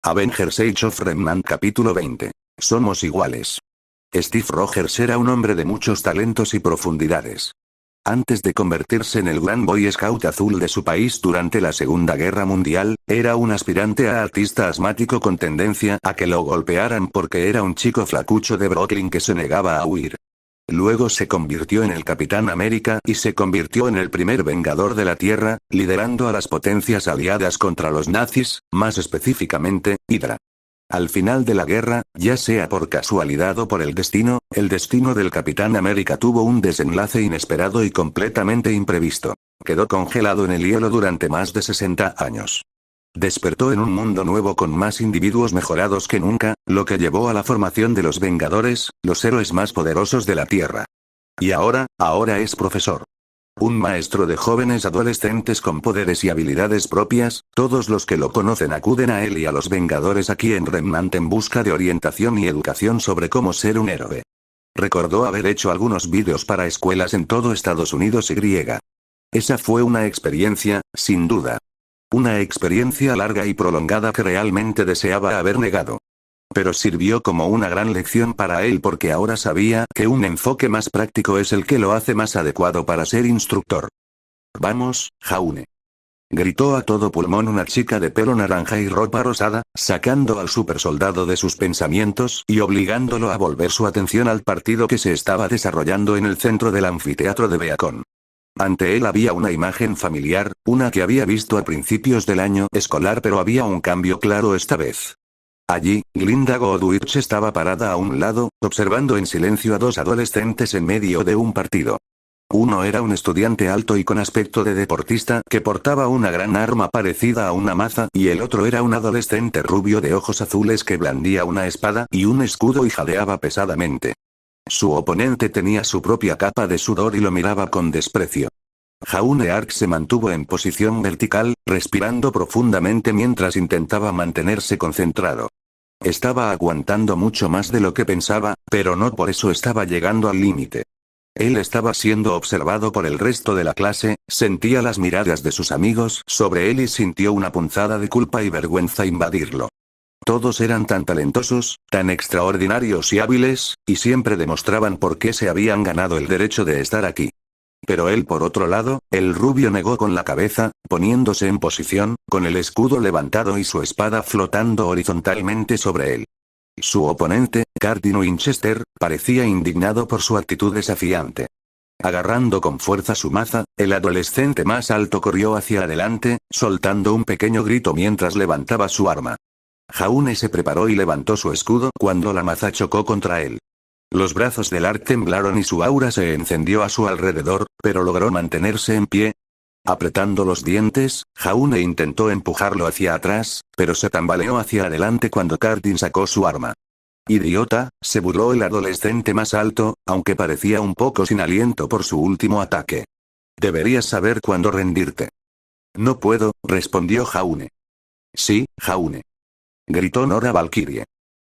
Avengers Age of Remnant capítulo 20. Somos iguales. Steve Rogers era un hombre de muchos talentos y profundidades. Antes de convertirse en el gran Boy Scout azul de su país durante la Segunda Guerra Mundial, era un aspirante a artista asmático con tendencia a que lo golpearan porque era un chico flacucho de Brooklyn que se negaba a huir. Luego se convirtió en el Capitán América y se convirtió en el primer Vengador de la Tierra, liderando a las potencias aliadas contra los nazis, más específicamente, Hydra. Al final de la guerra, ya sea por casualidad o por el destino del Capitán América tuvo un desenlace inesperado y completamente imprevisto. Quedó congelado en el hielo durante más de 60 años. Despertó en un mundo nuevo con más individuos mejorados que nunca, lo que llevó a la formación de los Vengadores, los héroes más poderosos de la Tierra. Y ahora es profesor. Un maestro de jóvenes adolescentes con poderes y habilidades propias, todos los que lo conocen acuden a él y a los Vengadores aquí en Remnant en busca de orientación y educación sobre cómo ser un héroe. Recordó haber hecho algunos vídeos para escuelas en todo Estados Unidos y griega. Esa fue una experiencia, sin duda. Una experiencia larga y prolongada que realmente deseaba haber negado. Pero sirvió como una gran lección para él porque ahora sabía que un enfoque más práctico es el que lo hace más adecuado para ser instructor. «Vamos, Jaune», gritó a todo pulmón una chica de pelo naranja y ropa rosada, sacando al supersoldado de sus pensamientos y obligándolo a volver su atención al partido que se estaba desarrollando en el centro del anfiteatro de Beacon. Ante él había una imagen familiar, una que había visto a principios del año escolar, pero había un cambio claro esta vez. Allí, Glinda Godwich estaba parada a un lado, observando en silencio a dos adolescentes en medio de un partido. Uno era un estudiante alto y con aspecto de deportista que portaba una gran arma parecida a una maza y el otro era un adolescente rubio de ojos azules que blandía una espada y un escudo y jadeaba pesadamente. Su oponente tenía su propia capa de sudor y lo miraba con desprecio. Jaune Ark se mantuvo en posición vertical, respirando profundamente mientras intentaba mantenerse concentrado. Estaba aguantando mucho más de lo que pensaba, pero no por eso estaba llegando al límite. Él estaba siendo observado por el resto de la clase, sentía las miradas de sus amigos sobre él y sintió una punzada de culpa y vergüenza invadirlo. Todos eran tan talentosos, tan extraordinarios y hábiles, y siempre demostraban por qué se habían ganado el derecho de estar aquí. Pero él por otro lado, el rubio negó con la cabeza, poniéndose en posición, con el escudo levantado y su espada flotando horizontalmente sobre él. Su oponente, Cardin Winchester, parecía indignado por su actitud desafiante. Agarrando con fuerza su maza, el adolescente más alto corrió hacia adelante, soltando un pequeño grito mientras levantaba su arma. Jaune se preparó y levantó su escudo cuando la maza chocó contra él. Los brazos del Ark temblaron y su aura se encendió a su alrededor, pero logró mantenerse en pie. Apretando los dientes, Jaune intentó empujarlo hacia atrás, pero se tambaleó hacia adelante cuando Cardin sacó su arma. «Idiota», se burló el adolescente más alto, aunque parecía un poco sin aliento por su último ataque. «Deberías saber cuándo rendirte». «No puedo», respondió Jaune. «Sí, Jaune», gritó Nora Valkyrie.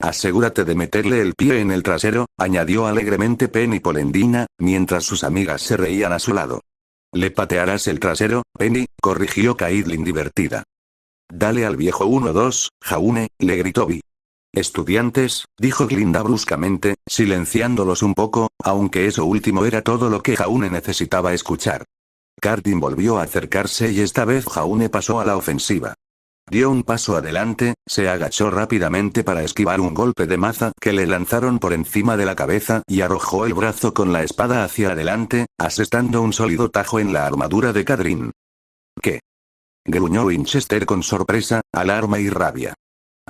«Asegúrate de meterle el pie en el trasero», añadió alegremente Penny Polendina, mientras sus amigas se reían a su lado. «Le patearás el trasero, Penny», corrigió Caitlin divertida. «Dale al viejo 1-2, Jaune», le gritó Vi. «Estudiantes», dijo Glinda bruscamente, silenciándolos un poco, aunque eso último era todo lo que Jaune necesitaba escuchar. Cardin volvió a acercarse y esta vez Jaune pasó a la ofensiva. Dio un paso adelante, se agachó rápidamente para esquivar un golpe de maza que le lanzaron por encima de la cabeza y arrojó el brazo con la espada hacia adelante, asestando un sólido tajo en la armadura de Cardin. «¿Qué?», gruñó Winchester con sorpresa, alarma y rabia.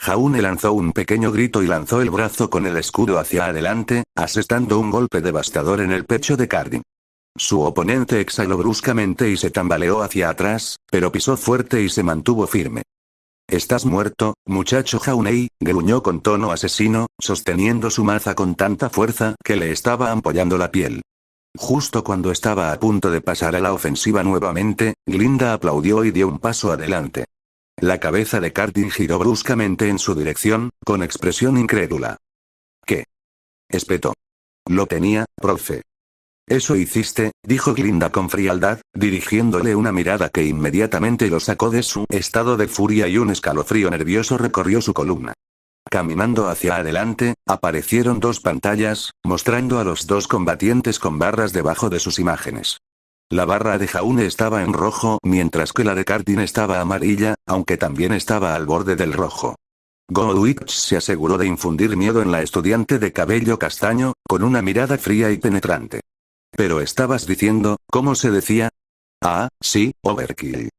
Jaune lanzó un pequeño grito y lanzó el brazo con el escudo hacia adelante, asestando un golpe devastador en el pecho de Cardin. Su oponente exhaló bruscamente y se tambaleó hacia atrás, pero pisó fuerte y se mantuvo firme. «Estás muerto, muchacho Jaunei», gruñó con tono asesino, sosteniendo su maza con tanta fuerza que le estaba ampollando la piel. Justo cuando estaba a punto de pasar a la ofensiva nuevamente, Glinda aplaudió y dio un paso adelante. La cabeza de Cardin giró bruscamente en su dirección, con expresión incrédula. «¿Qué?», espetó. «Lo tenía, profe». Eso hiciste, dijo Glinda con frialdad, dirigiéndole una mirada que inmediatamente lo sacó de su estado de furia y un escalofrío nervioso recorrió su columna. Caminando hacia adelante, aparecieron dos pantallas, mostrando a los dos combatientes con barras debajo de sus imágenes. La barra de Jaune estaba en rojo, mientras que la de Cardin estaba amarilla, aunque también estaba al borde del rojo. Goodwitch se aseguró de infundir miedo en la estudiante de cabello castaño, con una mirada fría y penetrante. Pero estabas diciendo, ¿cómo se decía? Ah, sí, overkill.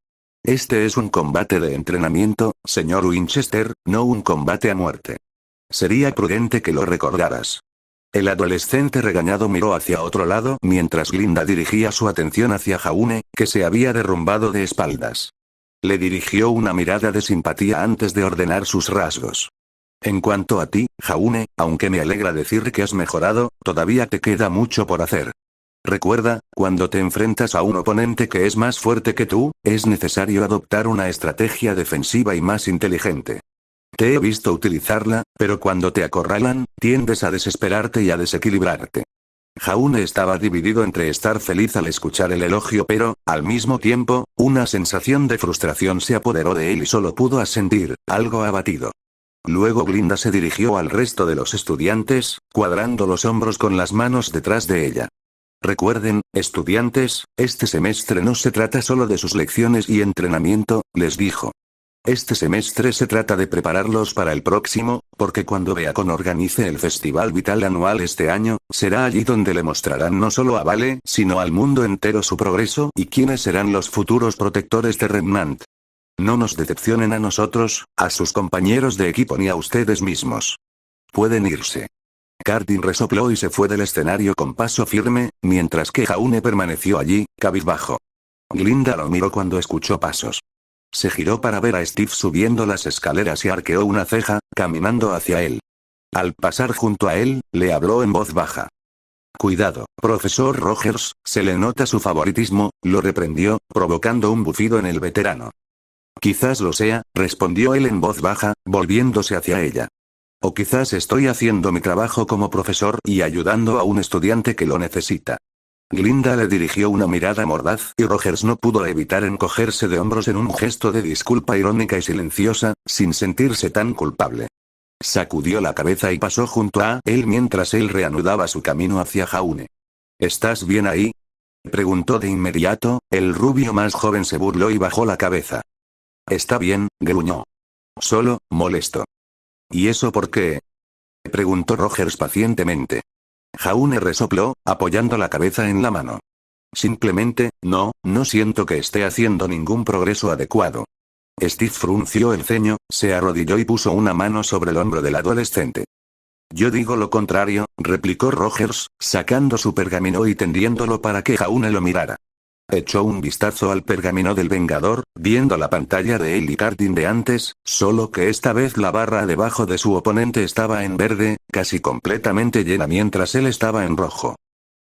Este es un combate de entrenamiento, señor Winchester, no un combate a muerte. Sería prudente que lo recordaras. El adolescente regañado miró hacia otro lado mientras Glinda dirigía su atención hacia Jaune, que se había derrumbado de espaldas. Le dirigió una mirada de simpatía antes de ordenar sus rasgos. En cuanto a ti, Jaune, aunque me alegra decir que has mejorado, todavía te queda mucho por hacer. Recuerda, cuando te enfrentas a un oponente que es más fuerte que tú, es necesario adoptar una estrategia defensiva y más inteligente. Te he visto utilizarla, pero cuando te acorralan, tiendes a desesperarte y a desequilibrarte. Jaune estaba dividido entre estar feliz al escuchar el elogio, pero, al mismo tiempo, una sensación de frustración se apoderó de él y solo pudo asentir, algo abatido. Luego Glinda se dirigió al resto de los estudiantes, cuadrando los hombros con las manos detrás de ella. Recuerden, estudiantes, este semestre no se trata solo de sus lecciones y entrenamiento, les dijo. Este semestre se trata de prepararlos para el próximo, porque cuando Beacon organice el Festival Vital anual este año, será allí donde le mostrarán no solo a Vale, sino al mundo entero su progreso y quiénes serán los futuros protectores de Remnant. No nos decepcionen a nosotros, a sus compañeros de equipo ni a ustedes mismos. Pueden irse. Cardin resopló y se fue del escenario con paso firme, mientras que Jaune permaneció allí, cabizbajo. Glinda lo miró cuando escuchó pasos. Se giró para ver a Steve subiendo las escaleras y arqueó una ceja, caminando hacia él. Al pasar junto a él, le habló en voz baja. Cuidado, profesor Rogers, se le nota su favoritismo, lo reprendió, provocando un bufido en el veterano. Quizás lo sea, respondió él en voz baja, volviéndose hacia ella. O quizás estoy haciendo mi trabajo como profesor y ayudando a un estudiante que lo necesita. Glinda le dirigió una mirada mordaz y Rogers no pudo evitar encogerse de hombros en un gesto de disculpa irónica y silenciosa, sin sentirse tan culpable. Sacudió la cabeza y pasó junto a él mientras él reanudaba su camino hacia Jaune. ¿Estás bien ahí? Preguntó de inmediato, el rubio más joven se burló y bajó la cabeza. Está bien, gruñó. Solo, molesto. ¿Y eso por qué? Preguntó Rogers pacientemente. Jaune resopló, apoyando la cabeza en la mano. Simplemente, no siento que esté haciendo ningún progreso adecuado. Steve frunció el ceño, se arrodilló y puso una mano sobre el hombro del adolescente. Yo digo lo contrario, replicó Rogers, sacando su pergamino y tendiéndolo para que Jaune lo mirara. Echó un vistazo al pergamino del Vengador, viendo la pantalla de él y Cardin de antes, solo que esta vez la barra debajo de su oponente estaba en verde, casi completamente llena mientras él estaba en rojo.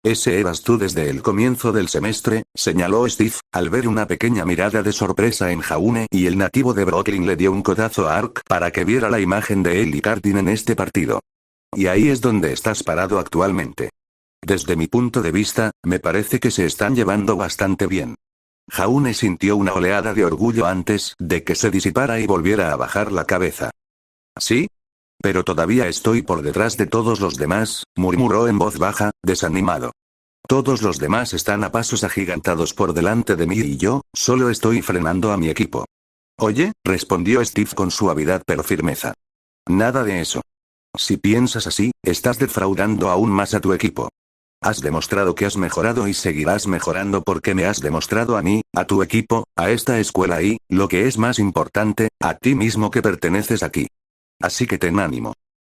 Ese eras tú desde el comienzo del semestre, señaló Steve, al ver una pequeña mirada de sorpresa en Jaune y el nativo de Brooklyn le dio un codazo a Ark para que viera la imagen de él y Cardin en este partido. Y ahí es donde estás parado actualmente. Desde mi punto de vista, me parece que se están llevando bastante bien. Jaune sintió una oleada de orgullo antes de que se disipara y volviera a bajar la cabeza. ¿Sí? Pero todavía estoy por detrás de todos los demás, murmuró en voz baja, desanimado. Todos los demás están a pasos agigantados por delante de mí y yo, solo estoy frenando a mi equipo. Oye, respondió Steve con suavidad pero firmeza. Nada de eso. Si piensas así, estás defraudando aún más a tu equipo. Has demostrado que has mejorado y seguirás mejorando porque me has demostrado a mí, a tu equipo, a esta escuela y, lo que es más importante, a ti mismo que perteneces aquí. Así que ten ánimo.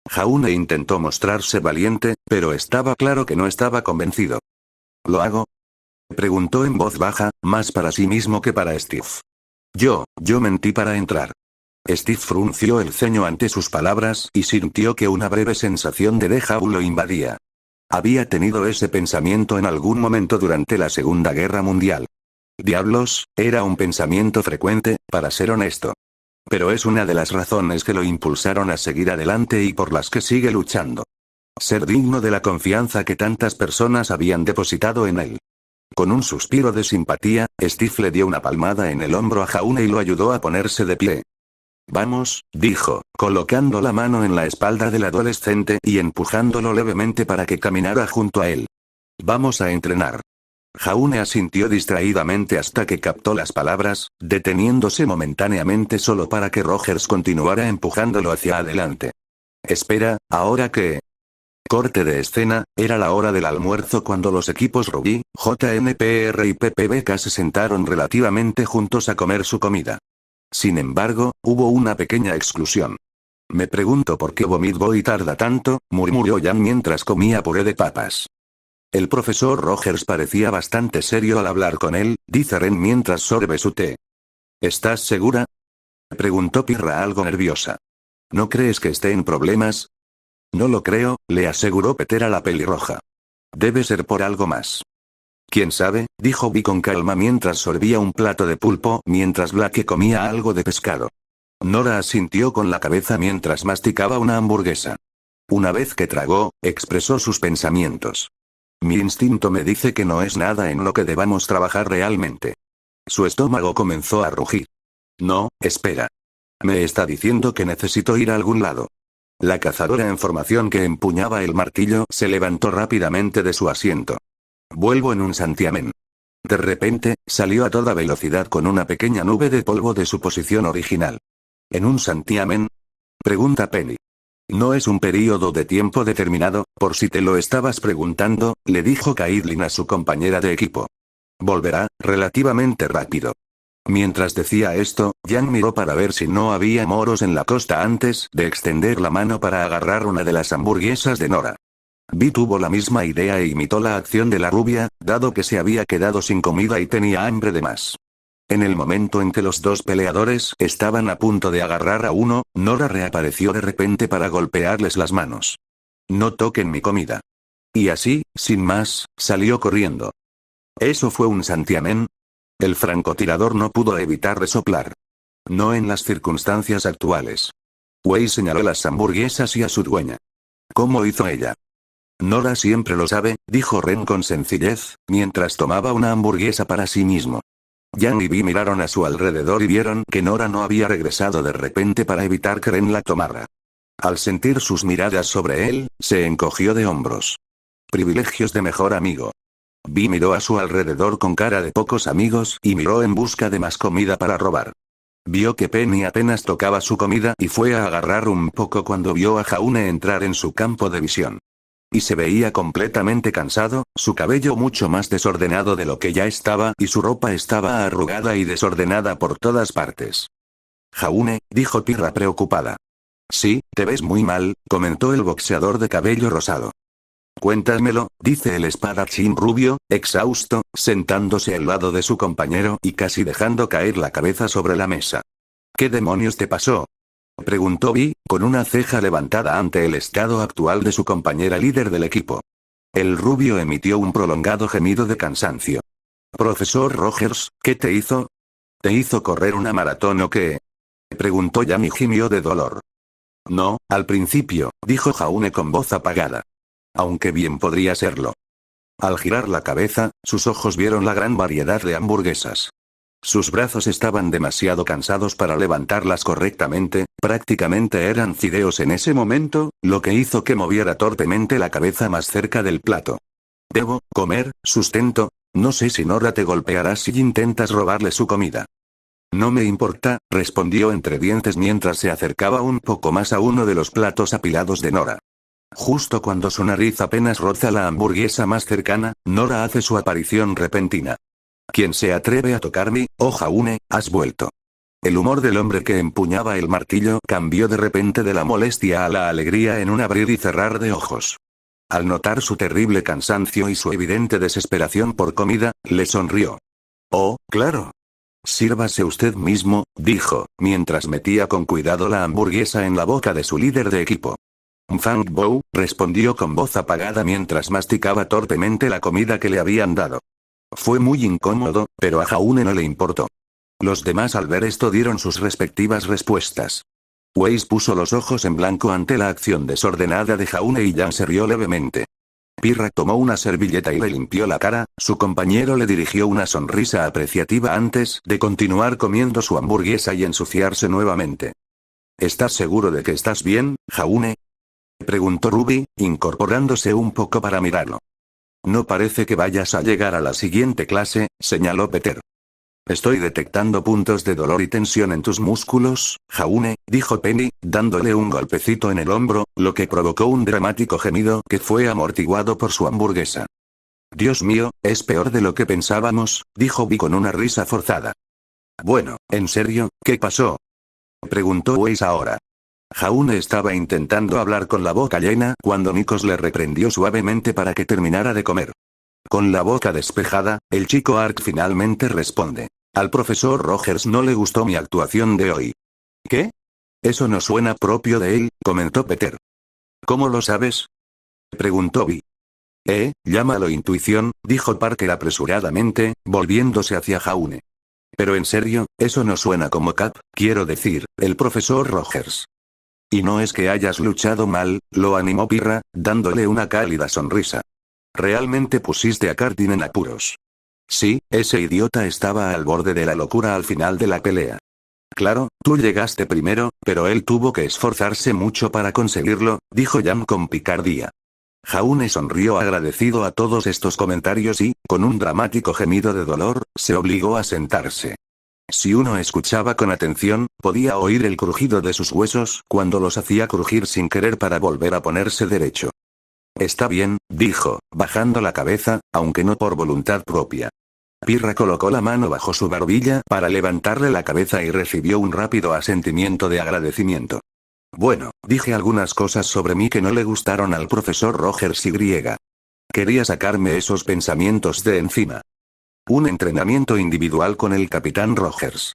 Jaune intentó mostrarse valiente, pero estaba claro que no estaba convencido. ¿Lo hago? Preguntó en voz baja, más para sí mismo que para Steve. Yo mentí para entrar. Steve frunció el ceño ante sus palabras y sintió que una breve sensación de déjà vu lo invadía. Había tenido ese pensamiento en algún momento durante la Segunda Guerra Mundial. Diablos, era un pensamiento frecuente, para ser honesto. Pero es una de las razones que lo impulsaron a seguir adelante y por las que sigue luchando. ser digno de la confianza que tantas personas habían depositado en él. Con un suspiro de simpatía, Steve le dio una palmada en el hombro a Jaune y lo ayudó a ponerse de pie. Vamos, dijo, colocando la mano en la espalda del adolescente y empujándolo levemente para que caminara junto a él. Vamos a entrenar. Jaune asintió distraídamente hasta que captó las palabras, deteniéndose momentáneamente solo para que Rogers continuara empujándolo hacia adelante. Espera, ¿ahora qué? Corte de escena, era la hora del almuerzo cuando los equipos Rugby, JNPR y PPBK se sentaron relativamente juntos a comer su comida. Sin embargo, hubo una pequeña exclusión. Me pregunto por qué Vomit Boy tarda tanto, murmuró Jan mientras comía puré de papas. El profesor Rogers parecía bastante serio al hablar con él, dice Ren mientras sorbe su té. ¿Estás segura? Preguntó Pirra algo nerviosa. ¿No crees que esté en problemas? No lo creo, le aseguró Peter a la pelirroja. Debe ser por algo más. ¿Quién sabe?, dijo Vi con calma mientras sorbía un plato de pulpo mientras Blake comía algo de pescado. Nora asintió con la cabeza mientras masticaba una hamburguesa. Una vez que tragó, expresó sus pensamientos. Mi instinto me dice que no es nada en lo que debamos trabajar realmente. Su estómago comenzó a rugir. No, espera. Me está diciendo que necesito ir a algún lado. La cazadora en formación que empuñaba el martillo se levantó rápidamente de su asiento. Vuelvo en un santiamén. De repente, salió a toda velocidad con una pequeña nube de polvo de su posición original. ¿En un santiamén? Pregunta Penny. No es un período de tiempo determinado, por si te lo estabas preguntando, le dijo Caitlin a su compañera de equipo. Volverá, relativamente rápido. Mientras decía esto, Jan miró para ver si no había moros en la costa antes de extender la mano para agarrar una de las hamburguesas de Nora. Vi tuvo la misma idea e imitó la acción de la rubia, dado que se había quedado sin comida y tenía hambre de más. En el momento en que los dos peleadores estaban a punto de agarrar a uno, Nora reapareció de repente para golpearles las manos. No toquen mi comida. Y así, sin más, salió corriendo. ¿Eso fue un santiamén? El francotirador no pudo evitar resoplar. No en las circunstancias actuales. Wei señaló las hamburguesas y a su dueña. ¿Cómo hizo ella? Nora siempre lo sabe, dijo Ren con sencillez, mientras tomaba una hamburguesa para sí mismo. Jan y Vi miraron a su alrededor y vieron que Nora no había regresado de repente para evitar que Ren la tomara. Al sentir sus miradas sobre él, se encogió de hombros. Privilegios de mejor amigo. Vi miró a su alrededor con cara de pocos amigos y miró en busca de más comida para robar. Vio que Penny apenas tocaba su comida y fue a agarrar un poco cuando vio a Jaune entrar en su campo de visión. Y se veía completamente cansado, su cabello mucho más desordenado de lo que ya estaba y su ropa estaba arrugada y desordenada por todas partes. Jaune, dijo Pirra preocupada. Sí, te ves muy mal, comentó el boxeador de cabello rosado. Cuéntamelo, dice el espadachín rubio, exhausto, sentándose al lado de su compañero y casi dejando caer la cabeza sobre la mesa. ¿Qué demonios te pasó? Preguntó Vi, con una ceja levantada ante el estado actual de su compañera líder del equipo. El rubio emitió un prolongado gemido de cansancio. Profesor Rogers, ¿qué te hizo? ¿Te hizo correr una maratón o qué? Preguntó Jan y gimió de dolor. No, al principio, dijo Jaune con voz apagada. Aunque bien podría serlo. Al girar la cabeza, sus ojos vieron la gran variedad de hamburguesas. Sus brazos estaban demasiado cansados para levantarlas correctamente, prácticamente eran fideos en ese momento, lo que hizo que moviera torpemente la cabeza más cerca del plato. ¿Debo comer sustento? No sé si Nora te golpeará si intentas robarle su comida. No me importa, respondió entre dientes mientras se acercaba un poco más a uno de los platos apilados de Nora. Justo cuando su nariz apenas roza la hamburguesa más cercana, Nora hace su aparición repentina. ¿Quién se atreve a tocarme? Oh Jaune, has vuelto. El humor del hombre que empuñaba el martillo cambió de repente de la molestia a la alegría en un abrir y cerrar de ojos. Al notar su terrible cansancio y su evidente desesperación por comida, le sonrió. Oh, claro. Sírvase usted mismo, dijo, mientras metía con cuidado la hamburguesa en la boca de su líder de equipo. Fang Bo, respondió con voz apagada mientras masticaba torpemente la comida que le habían dado. Fue muy incómodo, pero a Jaune no le importó. Los demás al ver esto dieron sus respectivas respuestas. Weiss puso los ojos en blanco ante la acción desordenada de Jaune y Jan se rió levemente. Pirra tomó una servilleta y le limpió la cara, su compañero le dirigió una sonrisa apreciativa antes de continuar comiendo su hamburguesa y ensuciarse nuevamente. ¿Estás seguro de que estás bien, Jaune? Preguntó Ruby, incorporándose un poco para mirarlo. No parece que vayas a llegar a la siguiente clase, señaló Peter. Estoy detectando puntos de dolor y tensión en tus músculos, Jaune, dijo Penny, dándole un golpecito en el hombro, lo que provocó un dramático gemido que fue amortiguado por su hamburguesa. Dios mío, es peor de lo que pensábamos, dijo Vi con una risa forzada. Bueno, ¿en serio? ¿Qué pasó? Preguntó Weiss ahora. Jaune estaba intentando hablar con la boca llena cuando Nikos le reprendió suavemente para que terminara de comer. Con la boca despejada, el chico Ark finalmente responde. Al profesor Rogers no le gustó mi actuación de hoy. ¿Qué? Eso no suena propio de él, comentó Peter. ¿Cómo lo sabes? Preguntó Vi. Llámalo intuición, dijo Parker apresuradamente, volviéndose hacia Jaune. Pero en serio, eso no suena como Cap, quiero decir, el profesor Rogers. Y no es que hayas luchado mal, lo animó Pirra, dándole una cálida sonrisa. Realmente pusiste a Cardin en apuros. Sí, ese idiota estaba al borde de la locura al final de la pelea. Claro, tú llegaste primero, pero él tuvo que esforzarse mucho para conseguirlo, dijo Jan con picardía. Jaune sonrió agradecido a todos estos comentarios y, con un dramático gemido de dolor, se obligó a sentarse. Si uno escuchaba con atención, podía oír el crujido de sus huesos cuando los hacía crujir sin querer para volver a ponerse derecho. Está bien, dijo, bajando la cabeza, aunque no por voluntad propia. Pirra colocó la mano bajo su barbilla para levantarle la cabeza y recibió un rápido asentimiento de agradecimiento. Bueno, dije algunas cosas sobre mí que no le gustaron al profesor Rogers y griega. Quería sacarme esos pensamientos de encima. Un entrenamiento individual con el capitán Rogers.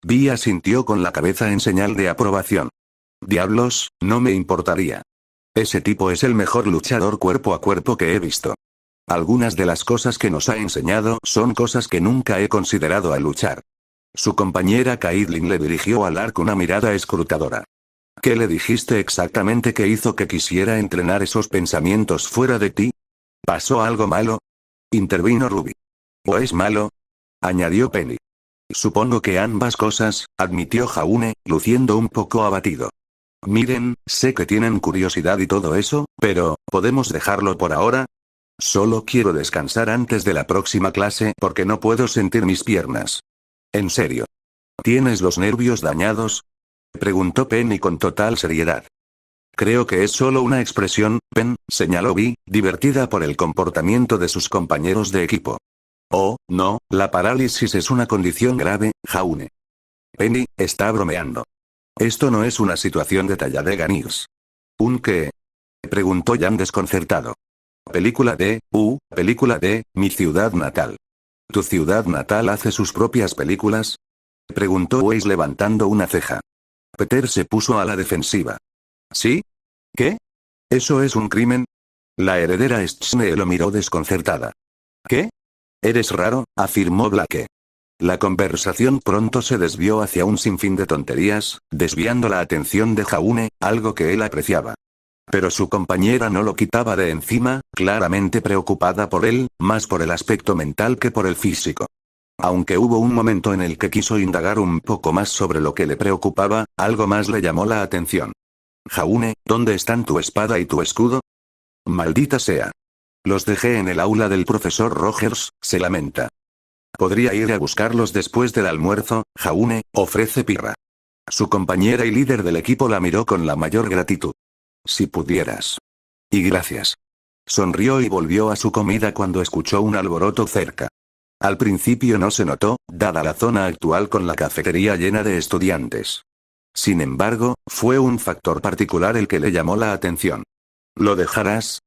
Vi asintió con la cabeza en señal de aprobación. Diablos, no me importaría. Ese tipo es el mejor luchador cuerpo a cuerpo que he visto. Algunas de las cosas que nos ha enseñado son cosas que nunca he considerado al luchar. Su compañera Caitlin le dirigió al Ark una mirada escrutadora. ¿Qué le dijiste exactamente que hizo que quisiera entrenar esos pensamientos fuera de ti? ¿Pasó algo malo? Intervino Ruby. ¿O es malo? Añadió Penny. Supongo que ambas cosas, admitió Jaune, luciendo un poco abatido. Miren, sé que tienen curiosidad y todo eso, pero, ¿podemos dejarlo por ahora? Solo quiero descansar antes de la próxima clase porque no puedo sentir mis piernas. En serio. ¿Tienes los nervios dañados? Preguntó Penny con total seriedad. Creo que es solo una expresión, Pen, señaló Vi, divertida por el comportamiento de sus compañeros de equipo. Oh, no, la parálisis es una condición grave, Jaune. Penny, está bromeando. Esto no es una situación de Talladega Nights. ¿Un qué? Preguntó Jan desconcertado. Película de mi ciudad natal. ¿Tu ciudad natal hace sus propias películas? Preguntó Weiss levantando una ceja. Peter se puso a la defensiva. ¿Sí? ¿Qué? ¿Eso es un crimen? La heredera Schne lo miró desconcertada. ¿Qué? Eres raro, afirmó Blake. La conversación pronto se desvió hacia un sinfín de tonterías, desviando la atención de Jaune, algo que él apreciaba. Pero su compañera no lo quitaba de encima, claramente preocupada por él, más por el aspecto mental que por el físico. Aunque hubo un momento en el que quiso indagar un poco más sobre lo que le preocupaba, algo más le llamó la atención. Jaune, ¿dónde están tu espada y tu escudo? Maldita sea. Los dejé en el aula del profesor Rogers, se lamenta. Podría ir a buscarlos después del almuerzo, Jaune, ofrece Pirra. Su compañera y líder del equipo la miró con la mayor gratitud. Si pudieras. Y gracias. Sonrió y volvió a su comida cuando escuchó un alboroto cerca. Al principio no se notó, dada la zona actual con la cafetería llena de estudiantes. Sin embargo, fue un factor particular el que le llamó la atención. ¿Lo dejarás?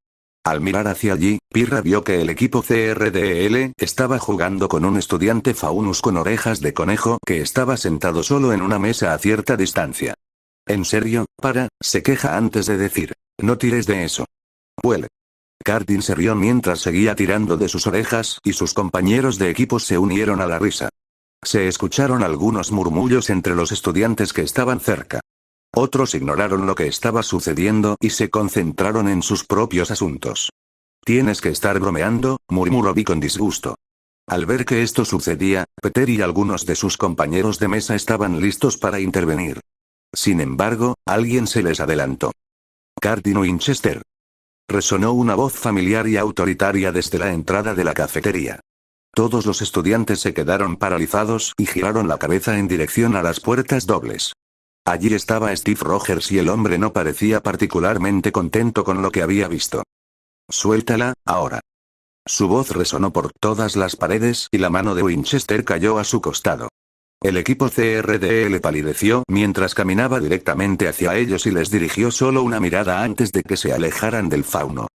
Al mirar hacia allí, Pirra vio que el equipo CRDL estaba jugando con un estudiante Faunus con orejas de conejo que estaba sentado solo en una mesa a cierta distancia. ¿En serio? Se queja antes de decir. No tires de eso. Huele. Cardin se rió mientras seguía tirando de sus orejas y sus compañeros de equipo se unieron a la risa. Se escucharon algunos murmullos entre los estudiantes que estaban cerca. Otros ignoraron lo que estaba sucediendo y se concentraron en sus propios asuntos. Tienes que estar bromeando, murmuró Vi con disgusto. Al ver que esto sucedía, Peter y algunos de sus compañeros de mesa estaban listos para intervenir. Sin embargo, alguien se les adelantó. Cardin Winchester. Resonó una voz familiar y autoritaria desde la entrada de la cafetería. Todos los estudiantes se quedaron paralizados y giraron la cabeza en dirección a las puertas dobles. Allí estaba Steve Rogers y el hombre no parecía particularmente contento con lo que había visto. Suéltala, ahora. Su voz resonó por todas las paredes y la mano de Winchester cayó a su costado. El equipo CRDL palideció mientras caminaba directamente hacia ellos y les dirigió solo una mirada antes de que se alejaran del fauno.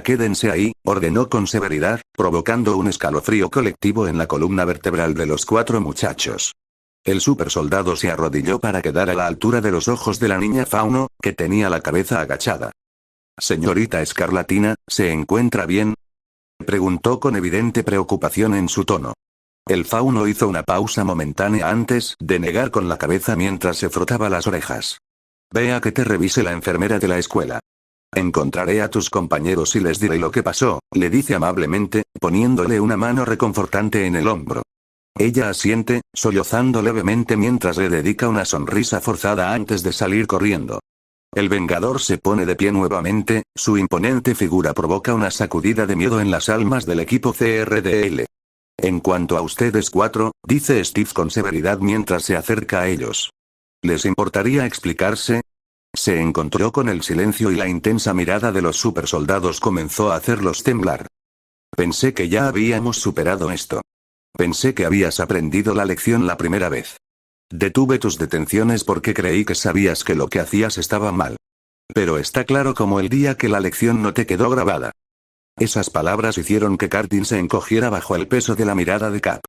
Quédense ahí, ordenó con severidad, provocando un escalofrío colectivo en la columna vertebral de los 4 muchachos. El supersoldado se arrodilló para quedar a la altura de los ojos de la niña fauno, que tenía la cabeza agachada. Señorita Escarlatina, ¿se encuentra bien?, preguntó con evidente preocupación en su tono. El fauno hizo una pausa momentánea antes de negar con la cabeza mientras se frotaba las orejas. Vea que te revise la enfermera de la escuela. Encontraré a tus compañeros y les diré lo que pasó, le dice amablemente, poniéndole una mano reconfortante en el hombro. Ella asiente, sollozando levemente mientras le dedica una sonrisa forzada antes de salir corriendo. El Vengador se pone de pie nuevamente, su imponente figura provoca una sacudida de miedo en las almas del equipo CRDL. En cuanto a ustedes 4, dice Steve con severidad mientras se acerca a ellos. ¿Les importaría explicarse? Se encontró con el silencio y la intensa mirada de los supersoldados comenzó a hacerlos temblar. Pensé que ya habíamos superado esto. Pensé que habías aprendido la lección la primera vez. Detuve tus detenciones porque creí que sabías que lo que hacías estaba mal. Pero está claro como el día que la lección no te quedó grabada. Esas palabras hicieron que Cardin se encogiera bajo el peso de la mirada de Cap.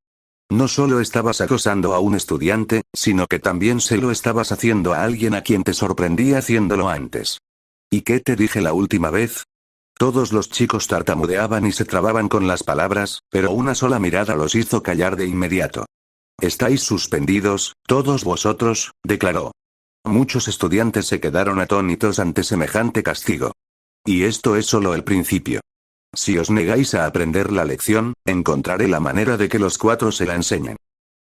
No solo estabas acosando a un estudiante, sino que también se lo estabas haciendo a alguien a quien te sorprendí haciéndolo antes. ¿Y qué te dije la última vez? Todos los chicos tartamudeaban y se trababan con las palabras, pero una sola mirada los hizo callar de inmediato. Estáis suspendidos, todos vosotros, declaró. Muchos estudiantes se quedaron atónitos ante semejante castigo. Y esto es solo el principio. Si os negáis a aprender la lección, encontraré la manera de que los 4 se la enseñen.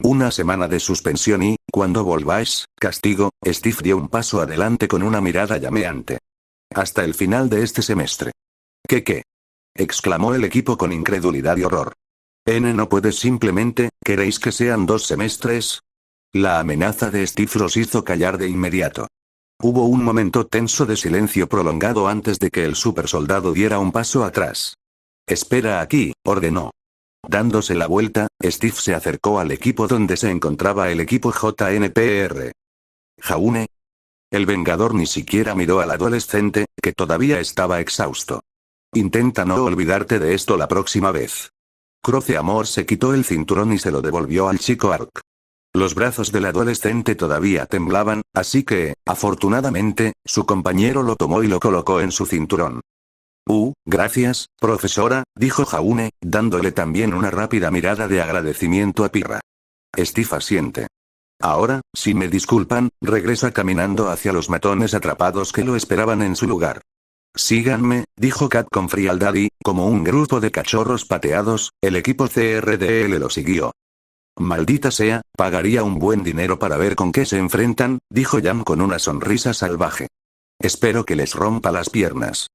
Una semana de suspensión y, cuando volváis, castigo. Steve dio un paso adelante con una mirada llameante. Hasta el final de este semestre. ¿Qué? Exclamó el equipo con incredulidad y horror. ¿No puedes simplemente, queréis que sean 2 semestres? La amenaza de Steve los hizo callar de inmediato. Hubo un momento tenso de silencio prolongado antes de que el supersoldado diera un paso atrás. Espera aquí, ordenó. Dándose la vuelta, Steve se acercó al equipo donde se encontraba el equipo JNPR. ¿Jaune? El Vengador ni siquiera miró al adolescente, que todavía estaba exhausto. Intenta no olvidarte de esto la próxima vez. Croce Amor se quitó el cinturón y se lo devolvió al chico Ark. Los brazos del adolescente todavía temblaban, así que, afortunadamente, su compañero lo tomó y lo colocó en su cinturón. Gracias, profesora, dijo Jaune, dándole también una rápida mirada de agradecimiento a Pirra. Steve asiente. Ahora, si me disculpan, regresa caminando hacia los matones atrapados que lo esperaban en su lugar. Síganme, dijo Kat con frialdad y, como un grupo de cachorros pateados, el equipo CRDL lo siguió. Maldita sea, pagaría un buen dinero para ver con qué se enfrentan, dijo Jam con una sonrisa salvaje. Espero que les rompa las piernas.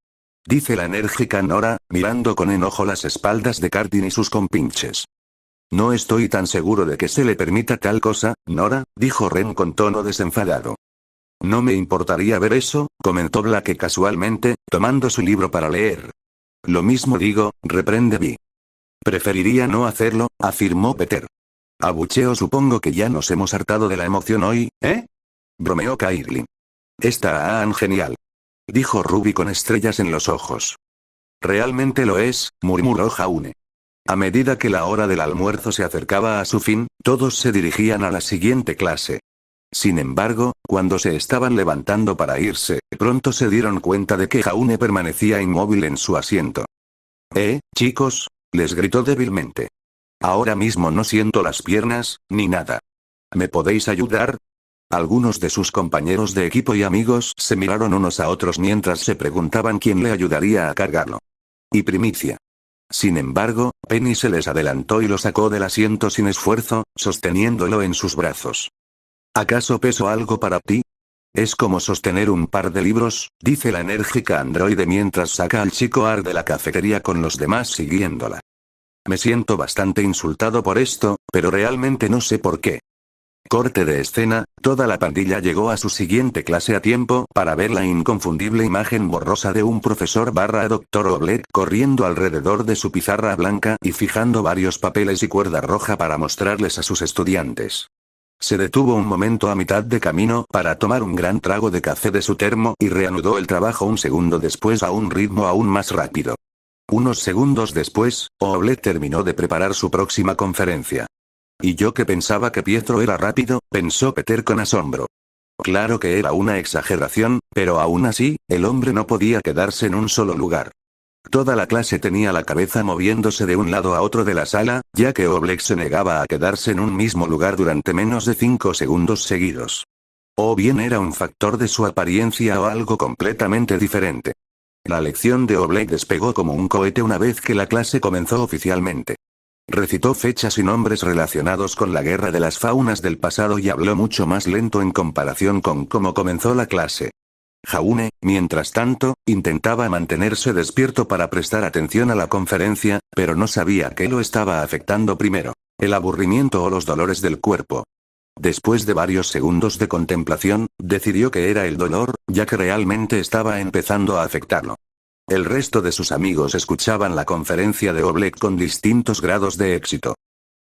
Dice la enérgica Nora, mirando con enojo las espaldas de Cardin y sus compinches. No estoy tan seguro de que se le permita tal cosa, Nora, dijo Ren con tono desenfadado. No me importaría ver eso, comentó Blake casualmente, tomando su libro para leer. Lo mismo digo, reprende Vi. Preferiría no hacerlo, afirmó Peter. Abucheo, supongo que ya nos hemos hartado de la emoción hoy, ¿eh? Bromeó Kairlin. Está genial. Dijo Ruby con estrellas en los ojos. Realmente lo es, murmuró Jaune. A medida que la hora del almuerzo se acercaba a su fin, todos se dirigían a la siguiente clase. Sin embargo, cuando se estaban levantando para irse, pronto se dieron cuenta de que Jaune permanecía inmóvil en su asiento. Chicos, les gritó débilmente. Ahora mismo no siento las piernas, ni nada. ¿Me podéis ayudar? Algunos de sus compañeros de equipo y amigos se miraron unos a otros mientras se preguntaban quién le ayudaría a cargarlo. Y primicia. Sin embargo, Penny se les adelantó y lo sacó del asiento sin esfuerzo, sosteniéndolo en sus brazos. ¿Acaso peso algo para ti? Es como sostener un par de libros, dice la enérgica androide mientras saca al chico Ar de la cafetería con los demás siguiéndola. Me siento bastante insultado por esto, pero realmente no sé por qué. Corte de escena, toda la pandilla llegó a su siguiente clase a tiempo para ver la inconfundible imagen borrosa de un profesor barra Dr. Oblek corriendo alrededor de su pizarra blanca y fijando varios papeles y cuerda roja para mostrarles a sus estudiantes. Se detuvo un momento a mitad de camino para tomar un gran trago de café de su termo y reanudó el trabajo un segundo después a un ritmo aún más rápido. Unos segundos después, Oblek terminó de preparar su próxima conferencia. Y yo que pensaba que Pietro era rápido, pensó Peter con asombro. Claro que era una exageración, pero aún así, el hombre no podía quedarse en un solo lugar. Toda la clase tenía la cabeza moviéndose de un lado a otro de la sala, ya que Oblek se negaba a quedarse en un mismo lugar durante menos de 5 segundos seguidos. O bien era un factor de su apariencia o algo completamente diferente. La lección de Oblek despegó como un cohete una vez que la clase comenzó oficialmente. Recitó fechas y nombres relacionados con la guerra de las faunas del pasado y habló mucho más lento en comparación con cómo comenzó la clase. Jaune, mientras tanto, intentaba mantenerse despierto para prestar atención a la conferencia, pero no sabía qué lo estaba afectando primero, el aburrimiento o los dolores del cuerpo. Después de varios segundos de contemplación, decidió que era el dolor, ya que realmente estaba empezando a afectarlo. El resto de sus amigos escuchaban la conferencia de Oblek con distintos grados de éxito.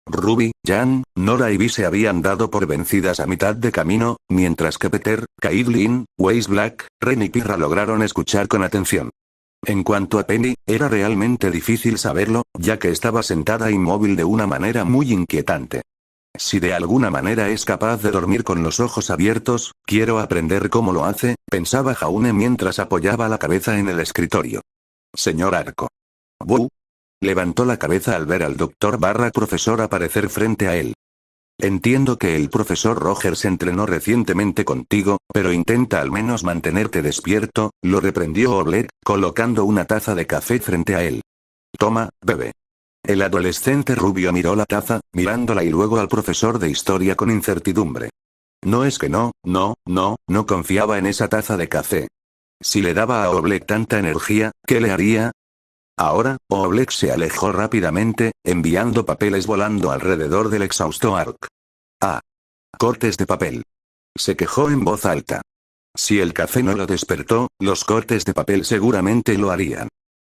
Ruby, Jan, Nora y Vi se habían dado por vencidas a mitad de camino, mientras que Peter, Caitlin, Weiss Black, Ren y Pirra lograron escuchar con atención. En cuanto a Penny, era realmente difícil saberlo, ya que estaba sentada inmóvil de una manera muy inquietante. Si de alguna manera es capaz de dormir con los ojos abiertos, quiero aprender cómo lo hace, pensaba Jaune mientras apoyaba la cabeza en el escritorio. Señor Arco. ¿Bu? Levantó la cabeza al ver al doctor barra profesor aparecer frente a él. Entiendo que el profesor Rogers entrenó recientemente contigo, pero intenta al menos mantenerte despierto, lo reprendió Oblek, colocando una taza de café frente a él. Toma, bebe. El adolescente rubio miró la taza, mirándola y luego al profesor de historia con incertidumbre. No es que no confiaba en esa taza de café. Si le daba a Oblek tanta energía, ¿qué le haría? Ahora, Oblek se alejó rápidamente, enviando papeles volando alrededor del exhausto Ark. Ah. Cortes de papel. Se quejó en voz alta. Si el café no lo despertó, los cortes de papel seguramente lo harían.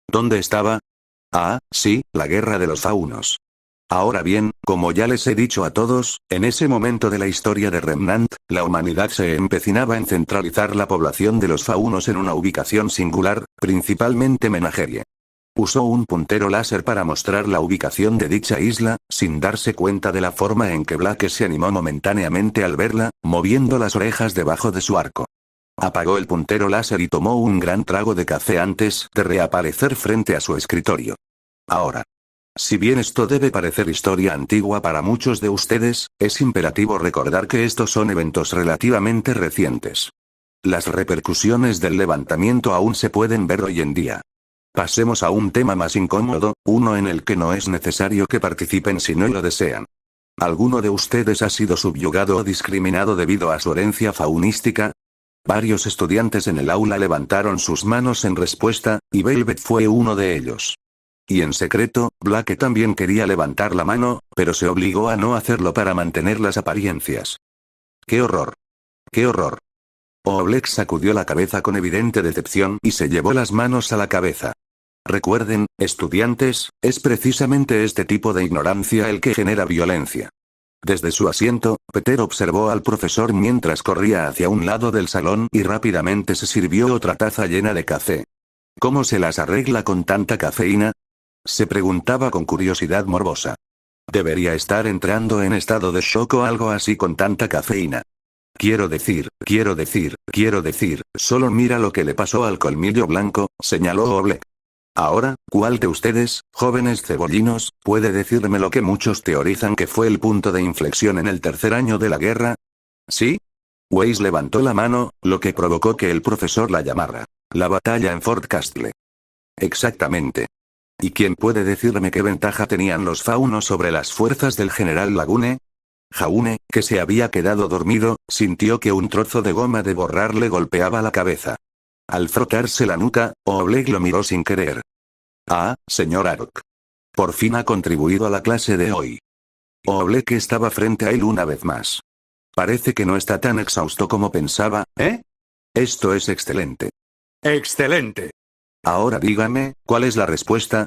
¿Dónde estaba? Ah, sí, la guerra de los faunos. Ahora bien, como ya les he dicho a todos, en ese momento de la historia de Remnant, la humanidad se empecinaba en centralizar la población de los faunos en una ubicación singular, principalmente Menagerie. Usó un puntero láser para mostrar la ubicación de dicha isla, sin darse cuenta de la forma en que Blake se animó momentáneamente al verla, moviendo las orejas debajo de su arco. Apagó el puntero láser y tomó un gran trago de café antes de reaparecer frente a su escritorio. Ahora. Si bien esto debe parecer historia antigua para muchos de ustedes, es imperativo recordar que estos son eventos relativamente recientes. Las repercusiones del levantamiento aún se pueden ver hoy en día. Pasemos a un tema más incómodo, uno en el que no es necesario que participen si no lo desean. ¿Alguno de ustedes ha sido subyugado o discriminado debido a su herencia faunística? Varios estudiantes en el aula levantaron sus manos en respuesta, y Velvet fue uno de ellos. Y en secreto, Blake también quería levantar la mano, pero se obligó a no hacerlo para mantener las apariencias. ¡Qué horror! ¡Qué horror! Oblek sacudió la cabeza con evidente decepción y se llevó las manos a la cabeza. Recuerden, estudiantes, es precisamente este tipo de ignorancia el que genera violencia. Desde su asiento, Peter observó al profesor mientras corría hacia un lado del salón y rápidamente se sirvió otra taza llena de café. ¿Cómo se las arregla con tanta cafeína? Se preguntaba con curiosidad morbosa. Debería estar entrando en estado de shock o algo así con tanta cafeína. Quiero decir, solo mira lo que le pasó al colmillo blanco, señaló Oblek. Ahora, ¿cuál de ustedes, jóvenes cebollinos, puede decirme lo que muchos teorizan que fue el punto de inflexión en el tercer año de la guerra? ¿Sí? Weiss levantó la mano, lo que provocó que el profesor la llamara. La batalla en Fort Castle. Exactamente. ¿Y quién puede decirme qué ventaja tenían los faunos sobre las fuerzas del general Lagune? Jaune, que se había quedado dormido, sintió que un trozo de goma de borrar le golpeaba la cabeza. Al frotarse la nuca, Oleg lo miró sin querer. Ah, señor Arok. Por fin ha contribuido a la clase de hoy. Oleg estaba frente a él una vez más. Parece que no está tan exhausto como pensaba, ¿eh? Esto es excelente. ¡Excelente! Ahora dígame, ¿cuál es la respuesta?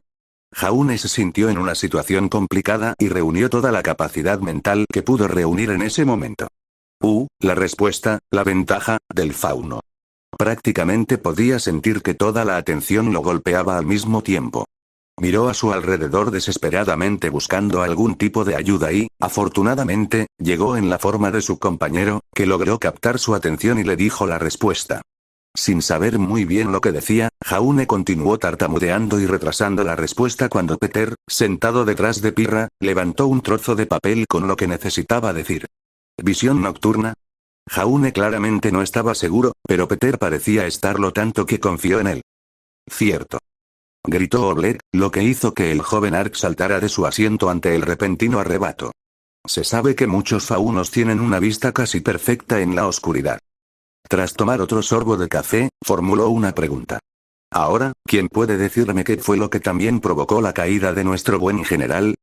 Jaune se sintió en una situación complicada y reunió toda la capacidad mental que pudo reunir en ese momento. La respuesta, la ventaja, del fauno. Prácticamente podía sentir que toda la atención lo golpeaba al mismo tiempo. Miró a su alrededor desesperadamente buscando algún tipo de ayuda y, afortunadamente, llegó en la forma de su compañero, que logró captar su atención y le dijo la respuesta. Sin saber muy bien lo que decía, Jaune continuó tartamudeando y retrasando la respuesta cuando Peter, sentado detrás de Pirra, levantó un trozo de papel con lo que necesitaba decir. ¿Visión nocturna? Jaune claramente no estaba seguro, pero Peter parecía estarlo tanto que confió en él. Cierto. Gritó Oleg, lo que hizo que el joven Ark saltara de su asiento ante el repentino arrebato. Se sabe que muchos faunos tienen una vista casi perfecta en la oscuridad. Tras tomar otro sorbo de café, formuló una pregunta. Ahora, ¿quién puede decirme qué fue lo que también provocó la caída de nuestro buen general?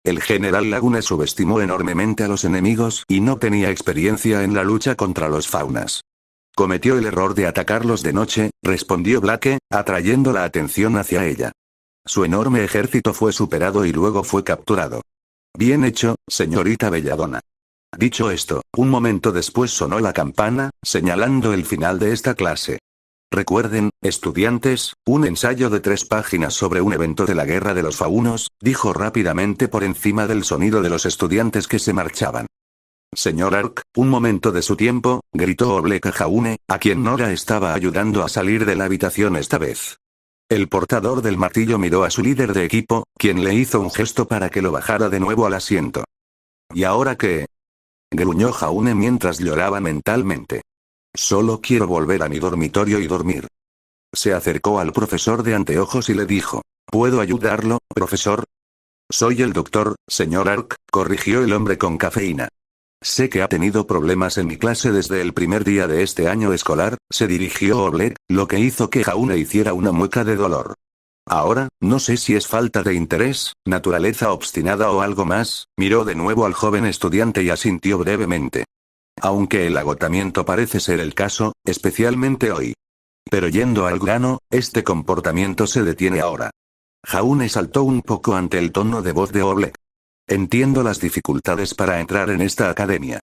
El general Lagune subestimó enormemente a los enemigos y no tenía experiencia en la lucha contra los faunas. Cometió el error de atacarlos de noche, respondió Blake, atrayendo la atención hacia ella. Su enorme ejército fue superado y luego fue capturado. Bien hecho, señorita Belladonna. Dicho esto, un momento después sonó la campana, señalando el final de esta clase. Recuerden, estudiantes, un ensayo de 3 páginas sobre un evento de la guerra de los faunos, dijo rápidamente por encima del sonido de los estudiantes que se marchaban. Señor Ark, un momento de su tiempo, gritó Oleg a Jaune, a quien Nora estaba ayudando a salir de la habitación esta vez. El portador del martillo miró a su líder de equipo, quien le hizo un gesto para que lo bajara de nuevo al asiento. ¿Y ahora qué? Gruñó Jaune mientras lloraba mentalmente. Solo quiero volver a mi dormitorio y dormir. Se acercó al profesor de anteojos y le dijo, ¿puedo ayudarlo, profesor? Soy el doctor, señor Ark, corrigió el hombre con cafeína. Sé que ha tenido problemas en mi clase desde el primer día de este año escolar, se dirigió Oleg, lo que hizo que Jaune hiciera una mueca de dolor. Ahora, no sé si es falta de interés, naturaleza obstinada o algo más, miró de nuevo al joven estudiante y asintió brevemente. Aunque el agotamiento parece ser el caso, especialmente hoy. Pero yendo al grano, este comportamiento se detiene ahora. Jaune saltó un poco ante el tono de voz de Oleg. Entiendo las dificultades para entrar en esta academia.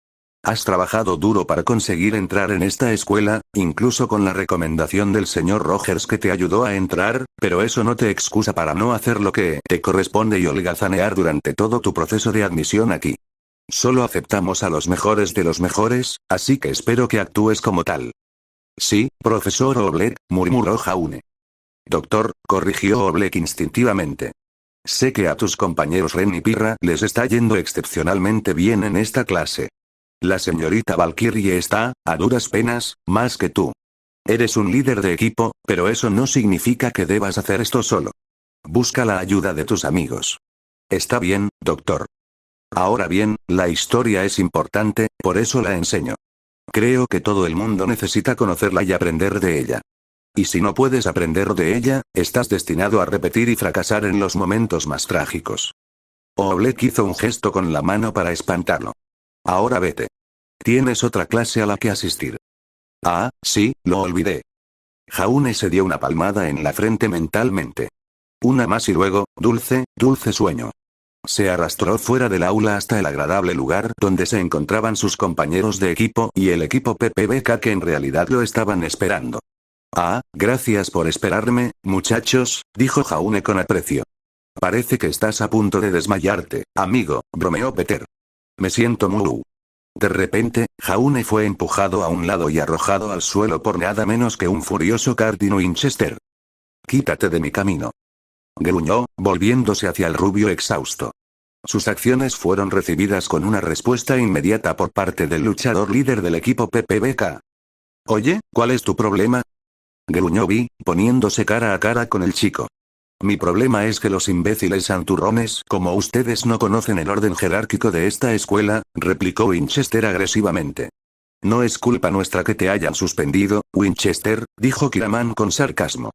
Has trabajado duro para conseguir entrar en esta escuela, incluso con la recomendación del señor Rogers que te ayudó a entrar, pero eso no te excusa para no hacer lo que te corresponde y holgazanear durante todo tu proceso de admisión aquí. Solo aceptamos a los mejores de los mejores, así que espero que actúes como tal. Sí, profesor Oleg, murmuró Jaune. Doctor, corrigió Oleg instintivamente. Sé que a tus compañeros Ren y Pirra les está yendo excepcionalmente bien en esta clase. La señorita Valkyrie está, a duras penas, más que tú. Eres un líder de equipo, pero eso no significa que debas hacer esto solo. Busca la ayuda de tus amigos. Está bien, doctor. Ahora bien, la historia es importante, por eso la enseño. Creo que todo el mundo necesita conocerla y aprender de ella. Y si no puedes aprender de ella, estás destinado a repetir y fracasar en los momentos más trágicos. Oleg hizo un gesto con la mano para espantarlo. Ahora vete. Tienes otra clase a la que asistir. Ah, sí, lo olvidé. Jaune se dio una palmada en la frente mentalmente. Una más y luego, dulce, dulce sueño. Se arrastró fuera del aula hasta el agradable lugar donde se encontraban sus compañeros de equipo y el equipo PPBK que en realidad lo estaban esperando. Ah, gracias por esperarme, muchachos, dijo Jaune con aprecio. Parece que estás a punto de desmayarte, amigo, bromeó Peter. Me siento muy. De repente, Jaune fue empujado a un lado y arrojado al suelo por nada menos que un furioso Cardino Winchester. Quítate de mi camino. Gruñó, volviéndose hacia el rubio exhausto. Sus acciones fueron recibidas con una respuesta inmediata por parte del luchador líder del equipo PPBK. Oye, ¿cuál es tu problema? Gruñó Vi, poniéndose cara a cara con el chico. Mi problema es que los imbéciles santurrones como ustedes no conocen el orden jerárquico de esta escuela, replicó Winchester agresivamente. No es culpa nuestra que te hayan suspendido, Winchester, dijo Kiraman con sarcasmo.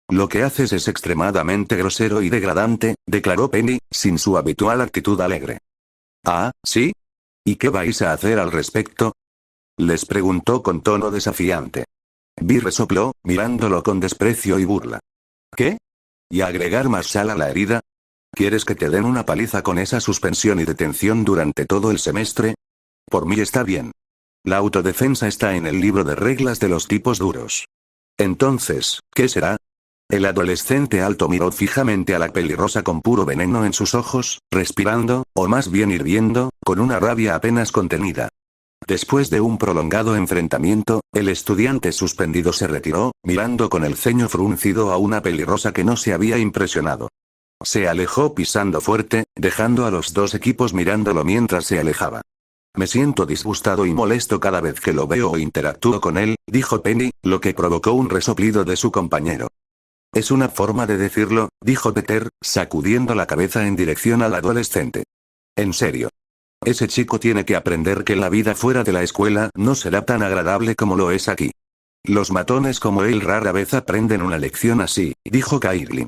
Lo que haces es extremadamente grosero y degradante, declaró Penny, sin su habitual actitud alegre. Ah, ¿sí? ¿Y qué vais a hacer al respecto? Les preguntó con tono desafiante. Vi resopló, mirándolo con desprecio y burla. ¿Qué? ¿Y agregar más sal a la herida? ¿Quieres que te den una paliza con esa suspensión y detención durante todo el semestre? Por mí está bien. La autodefensa está en el libro de reglas de los tipos duros. Entonces, ¿qué será? El adolescente alto miró fijamente a la pelirrosa con puro veneno en sus ojos, respirando, o más bien hirviendo, con una rabia apenas contenida. Después de un prolongado enfrentamiento, el estudiante suspendido se retiró, mirando con el ceño fruncido a una pelirrosa que no se había impresionado. Se alejó pisando fuerte, dejando a los dos equipos mirándolo mientras se alejaba. Me siento disgustado y molesto cada vez que lo veo o interactúo con él, dijo Penny, lo que provocó un resoplido de su compañero. Es una forma de decirlo, dijo Peter, sacudiendo la cabeza en dirección al adolescente. En serio. Ese chico tiene que aprender que la vida fuera de la escuela no será tan agradable como lo es aquí. Los matones como él rara vez aprenden una lección así, dijo Caitlin.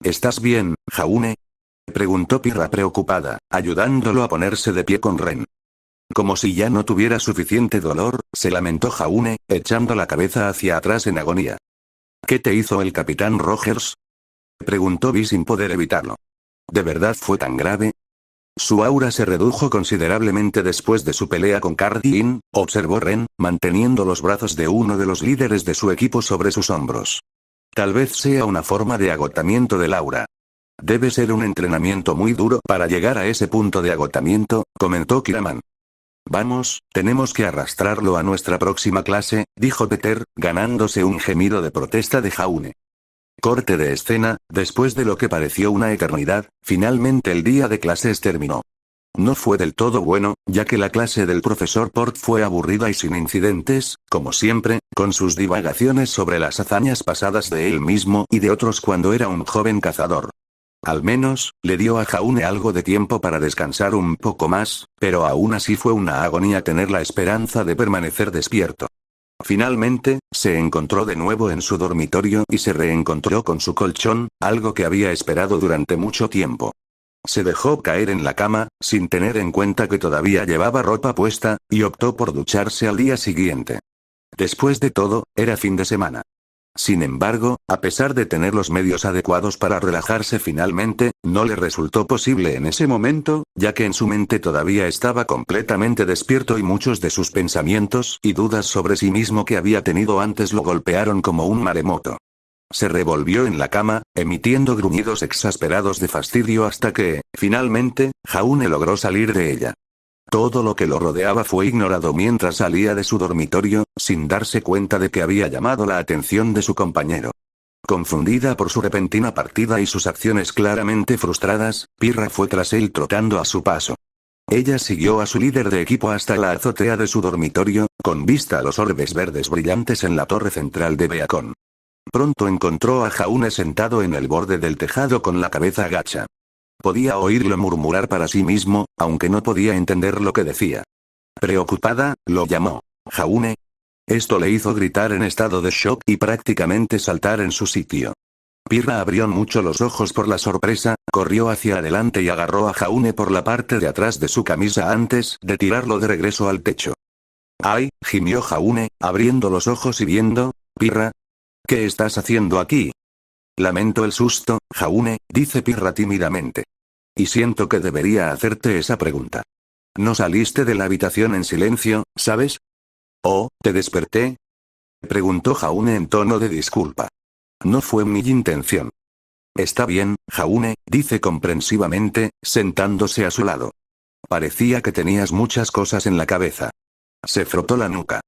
¿Estás bien, Jaune? Preguntó Pirra preocupada, ayudándolo a ponerse de pie con Ren. Como si ya no tuviera suficiente dolor, se lamentó Jaune, echando la cabeza hacia atrás en agonía. ¿Qué te hizo el capitán Rogers? Preguntó Vi sin poder evitarlo. ¿De verdad fue tan grave? Su aura se redujo considerablemente después de su pelea con Cardin, observó Ren, manteniendo los brazos de uno de los líderes de su equipo sobre sus hombros. Tal vez sea una forma de agotamiento del aura. Debe ser un entrenamiento muy duro para llegar a ese punto de agotamiento, comentó Kiraman. Vamos, tenemos que arrastrarlo a nuestra próxima clase, dijo Peter, ganándose un gemido de protesta de Jaune. Corte de escena, después de lo que pareció una eternidad, finalmente el día de clases terminó. No fue del todo bueno, ya que la clase del profesor Port fue aburrida y sin incidentes, como siempre, con sus divagaciones sobre las hazañas pasadas de él mismo y de otros cuando era un joven cazador. Al menos, le dio a Jaune algo de tiempo para descansar un poco más, pero aún así fue una agonía tener la esperanza de permanecer despierto. Finalmente, se encontró de nuevo en su dormitorio y se reencontró con su colchón, algo que había esperado durante mucho tiempo. Se dejó caer en la cama, sin tener en cuenta que todavía llevaba ropa puesta, y optó por ducharse al día siguiente. Después de todo, era fin de semana. Sin embargo, a pesar de tener los medios adecuados para relajarse finalmente, no le resultó posible en ese momento, ya que en su mente todavía estaba completamente despierto y muchos de sus pensamientos y dudas sobre sí mismo que había tenido antes lo golpearon como un maremoto. Se revolvió en la cama, emitiendo gruñidos exasperados de fastidio hasta que, finalmente, Jaune logró salir de ella. Todo lo que lo rodeaba fue ignorado mientras salía de su dormitorio, sin darse cuenta de que había llamado la atención de su compañero. Confundida por su repentina partida y sus acciones claramente frustradas, Pirra fue tras él trotando a su paso. Ella siguió a su líder de equipo hasta la azotea de su dormitorio, con vista a los orbes verdes brillantes en la torre central de Beacon. Pronto encontró a Jaune sentado en el borde del tejado con la cabeza agacha. Podía oírlo murmurar para sí mismo, aunque no podía entender lo que decía. Preocupada, lo llamó. «Jaune». Esto le hizo gritar en estado de shock y prácticamente saltar en su sitio. Pirra abrió mucho los ojos por la sorpresa, corrió hacia adelante y agarró a Jaune por la parte de atrás de su camisa antes de tirarlo de regreso al techo. «¡Ay!», gimió Jaune, abriendo los ojos y viendo. «Pirra. ¿Qué estás haciendo aquí?» «Lamento el susto, Jaune», dice Pirra tímidamente. «Y siento que debería hacerte esa pregunta. ¿No saliste de la habitación en silencio, sabes?» «¿Oh, te desperté?», preguntó Jaune en tono de disculpa. «No fue mi intención». «Está bien, Jaune», dice comprensivamente, sentándose a su lado. «Parecía que tenías muchas cosas en la cabeza». Se frotó la nuca.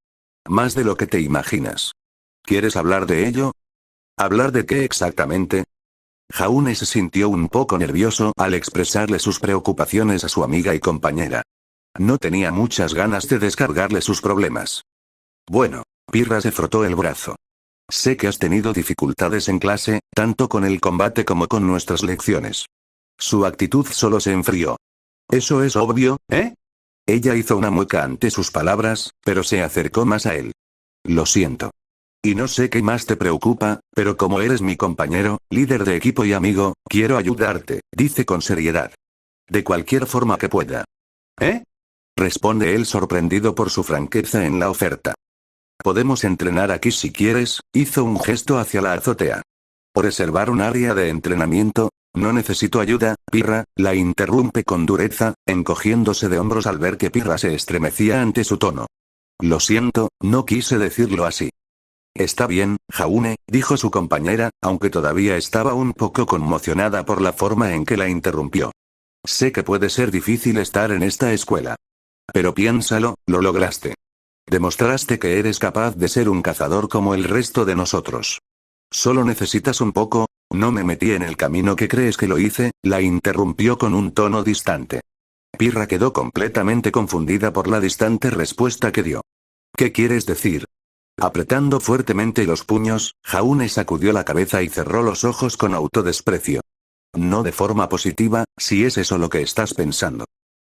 «Más de lo que te imaginas. ¿Quieres hablar de ello?» «¿Hablar de qué exactamente?». Jaune se sintió un poco nervioso al expresarle sus preocupaciones a su amiga y compañera. No tenía muchas ganas de descargarle sus problemas. Bueno, Pirra se frotó el brazo. Sé que has tenido dificultades en clase, tanto con el combate como con nuestras lecciones. Su actitud solo se enfrió. Eso es obvio, ¿eh? Ella hizo una mueca ante sus palabras, pero se acercó más a él. Lo siento. Y no sé qué más te preocupa, pero como eres mi compañero, líder de equipo y amigo, quiero ayudarte, dice con seriedad. De cualquier forma que pueda. ¿Eh? Responde él sorprendido por su franqueza en la oferta. Podemos entrenar aquí si quieres, hizo un gesto hacia la azotea. ¿O reservar un área de entrenamiento? No necesito ayuda, Pirra, la interrumpe con dureza, encogiéndose de hombros al ver que Pirra se estremecía ante su tono. Lo siento, no quise decirlo así. Está bien, Jaune, dijo su compañera, aunque todavía estaba un poco conmocionada por la forma en que la interrumpió. Sé que puede ser difícil estar en esta escuela. Pero piénsalo, lo lograste. Demostraste que eres capaz de ser un cazador como el resto de nosotros. Solo necesitas un poco. No me metí en el camino que crees que lo hice, la interrumpió con un tono distante. Pirra quedó completamente confundida por la distante respuesta que dio. ¿Qué quieres decir? Apretando fuertemente los puños, Jaune sacudió la cabeza y cerró los ojos con autodesprecio. No de forma positiva, si es eso lo que estás pensando.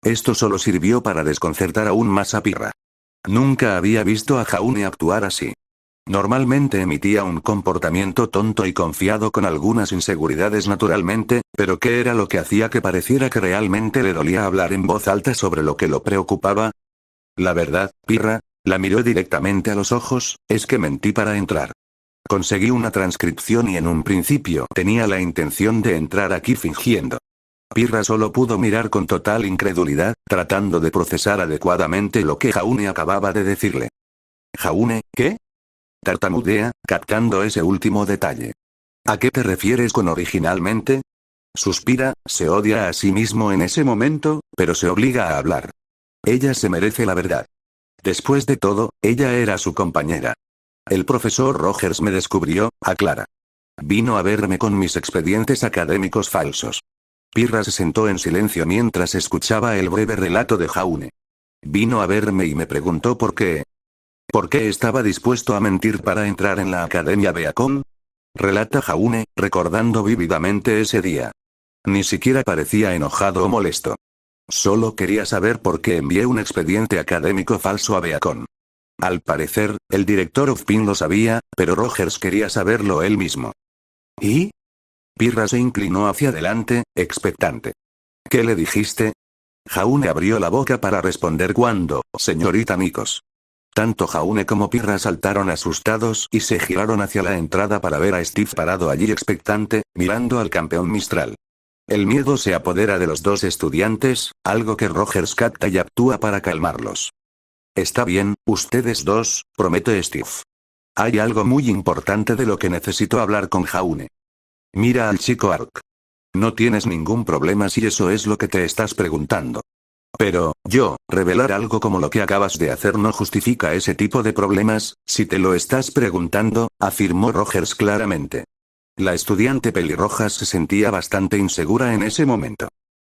Esto solo sirvió para desconcertar aún más a Pirra. Nunca había visto a Jaune actuar así. Normalmente emitía un comportamiento tonto y confiado con algunas inseguridades naturalmente, pero ¿qué era lo que hacía que pareciera que realmente le dolía hablar en voz alta sobre lo que lo preocupaba? La verdad, Pirra, la miró directamente a los ojos, es que mentí para entrar. Conseguí una transcripción y en un principio tenía la intención de entrar aquí fingiendo. Pirra solo pudo mirar con total incredulidad, tratando de procesar adecuadamente lo que Jaune acababa de decirle. ¿Jaune, qué? Tartamudea, captando ese último detalle. ¿A qué te refieres con originalmente? Suspira, se odia a sí mismo en ese momento, pero se obliga a hablar. Ella se merece la verdad. Después de todo, ella era su compañera. El profesor Rogers me descubrió, aclara. Vino a verme con mis expedientes académicos falsos. Pirra se sentó en silencio mientras escuchaba el breve relato de Jaune. Vino a verme y me preguntó por qué. ¿Por qué estaba dispuesto a mentir para entrar en la Academia Beacon? Relata Jaune, recordando vívidamente ese día. Ni siquiera parecía enojado o molesto. Solo quería saber por qué envié un expediente académico falso a Beacon. Al parecer, el director Ozpin lo sabía, pero Rogers quería saberlo él mismo. ¿Y? Pirra se inclinó hacia adelante, expectante. ¿Qué le dijiste? Jaune abrió la boca para responder cuando, señorita Nikos. Tanto Jaune como Pirra saltaron asustados y se giraron hacia la entrada para ver a Steve parado allí expectante, mirando al campeón Mistral. El miedo se apodera de los dos estudiantes, algo que Rogers capta y actúa para calmarlos. Está bien, ustedes dos, promete Steve. Hay algo muy importante de lo que necesito hablar con Jaune. Mira al chico Ark. No tienes ningún problema si eso es lo que te estás preguntando. Pero, revelar algo como lo que acabas de hacer no justifica ese tipo de problemas, si te lo estás preguntando, afirmó Rogers claramente. La estudiante pelirroja se sentía bastante insegura en ese momento.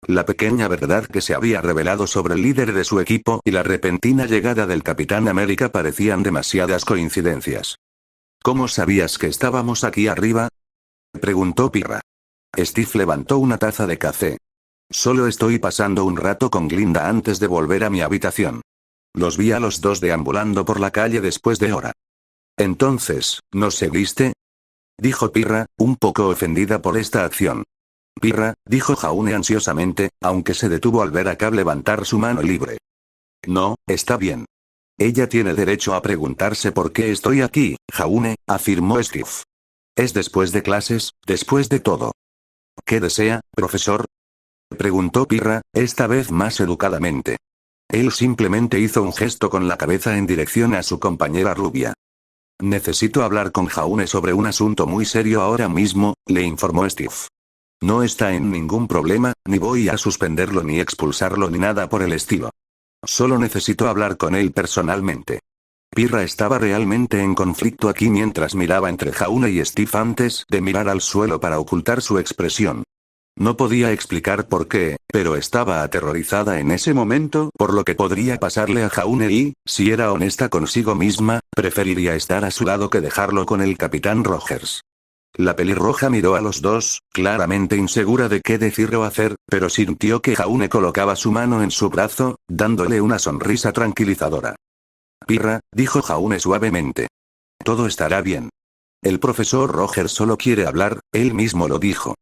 La pequeña verdad que se había revelado sobre el líder de su equipo y la repentina llegada del Capitán América parecían demasiadas coincidencias. ¿Cómo sabías que estábamos aquí arriba? Preguntó Pirra. Steve levantó una taza de café. Solo estoy pasando un rato con Glinda antes de volver a mi habitación. Los vi a los dos deambulando por la calle después de hora. Entonces, ¿nos seguiste? Dijo Pirra, un poco ofendida por esta acción. Pirra, dijo Jaune ansiosamente, aunque se detuvo al ver a Cab levantar su mano libre. No, está bien. Ella tiene derecho a preguntarse por qué estoy aquí, Jaune, afirmó Steve. Es después de clases, después de todo. ¿Qué desea, profesor? Preguntó Pirra, esta vez más educadamente. Él simplemente hizo un gesto con la cabeza en dirección a su compañera rubia. Necesito hablar con Jaune sobre un asunto muy serio ahora mismo, le informó Steve. No está en ningún problema, ni voy a suspenderlo ni expulsarlo ni nada por el estilo. Solo necesito hablar con él personalmente. Pirra estaba realmente en conflicto aquí mientras miraba entre Jaune y Steve antes de mirar al suelo para ocultar su expresión. No podía explicar por qué, pero estaba aterrorizada en ese momento por lo que podría pasarle a Jaune y, si era honesta consigo misma, preferiría estar a su lado que dejarlo con el Capitán Rogers. La pelirroja miró a los dos, claramente insegura de qué decir o hacer, pero sintió que Jaune colocaba su mano en su brazo, dándole una sonrisa tranquilizadora. Pirra, dijo Jaune suavemente. Todo estará bien. El profesor Rogers solo quiere hablar, él mismo lo dijo.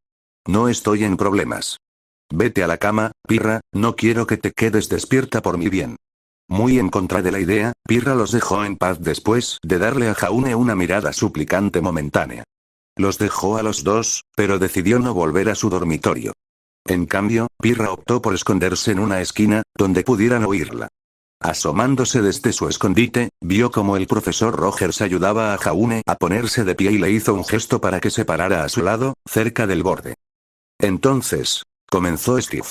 No estoy en problemas. Vete a la cama, Pirra, no quiero que te quedes despierta por mi bien. Muy en contra de la idea, Pirra los dejó en paz después de darle a Jaune una mirada suplicante momentánea. Los dejó a los dos, pero decidió no volver a su dormitorio. En cambio, Pirra optó por esconderse en una esquina, donde pudieran oírla. Asomándose desde su escondite, vio como el profesor Rogers ayudaba a Jaune a ponerse de pie y le hizo un gesto para que se parara a su lado, cerca del borde. Entonces, comenzó Steve.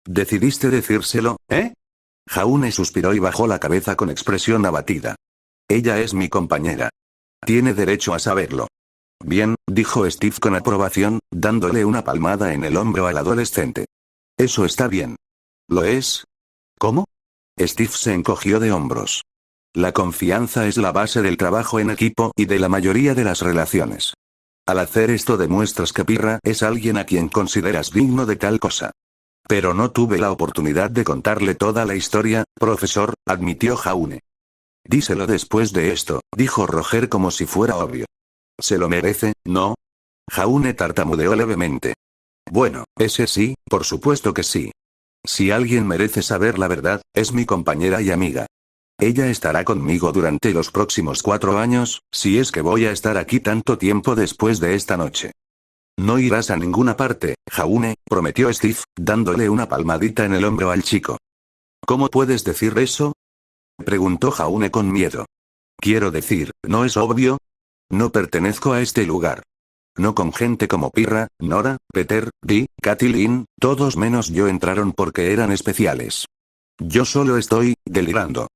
¿Decidiste decírselo, eh? Jaune suspiró y bajó la cabeza con expresión abatida. Ella es mi compañera. Tiene derecho a saberlo. Bien, dijo Steve con aprobación, dándole una palmada en el hombro al adolescente. Eso está bien. ¿Lo es? ¿Cómo? Steve se encogió de hombros. La confianza es la base del trabajo en equipo y de la mayoría de las relaciones. Al hacer esto demuestras que Pirra es alguien a quien consideras digno de tal cosa. Pero no tuve la oportunidad de contarle toda la historia, profesor, admitió Jaune. Díselo después de esto, dijo Roger como si fuera obvio. ¿Se lo merece, no? Jaune tartamudeó levemente. Bueno, ese sí, por supuesto que sí. Si alguien merece saber la verdad, es mi compañera y amiga. Ella estará conmigo durante los próximos 4 años, si es que voy a estar aquí tanto tiempo después de esta noche. No irás a ninguna parte, Jaune, prometió Steve, dándole una palmadita en el hombro al chico. ¿Cómo puedes decir eso? Preguntó Jaune con miedo. Quiero decir, ¿no es obvio? No pertenezco a este lugar. No con gente como Pirra, Nora, Peter, Dee, Kathleen, todos menos yo entraron porque eran especiales. Yo solo estoy delirando.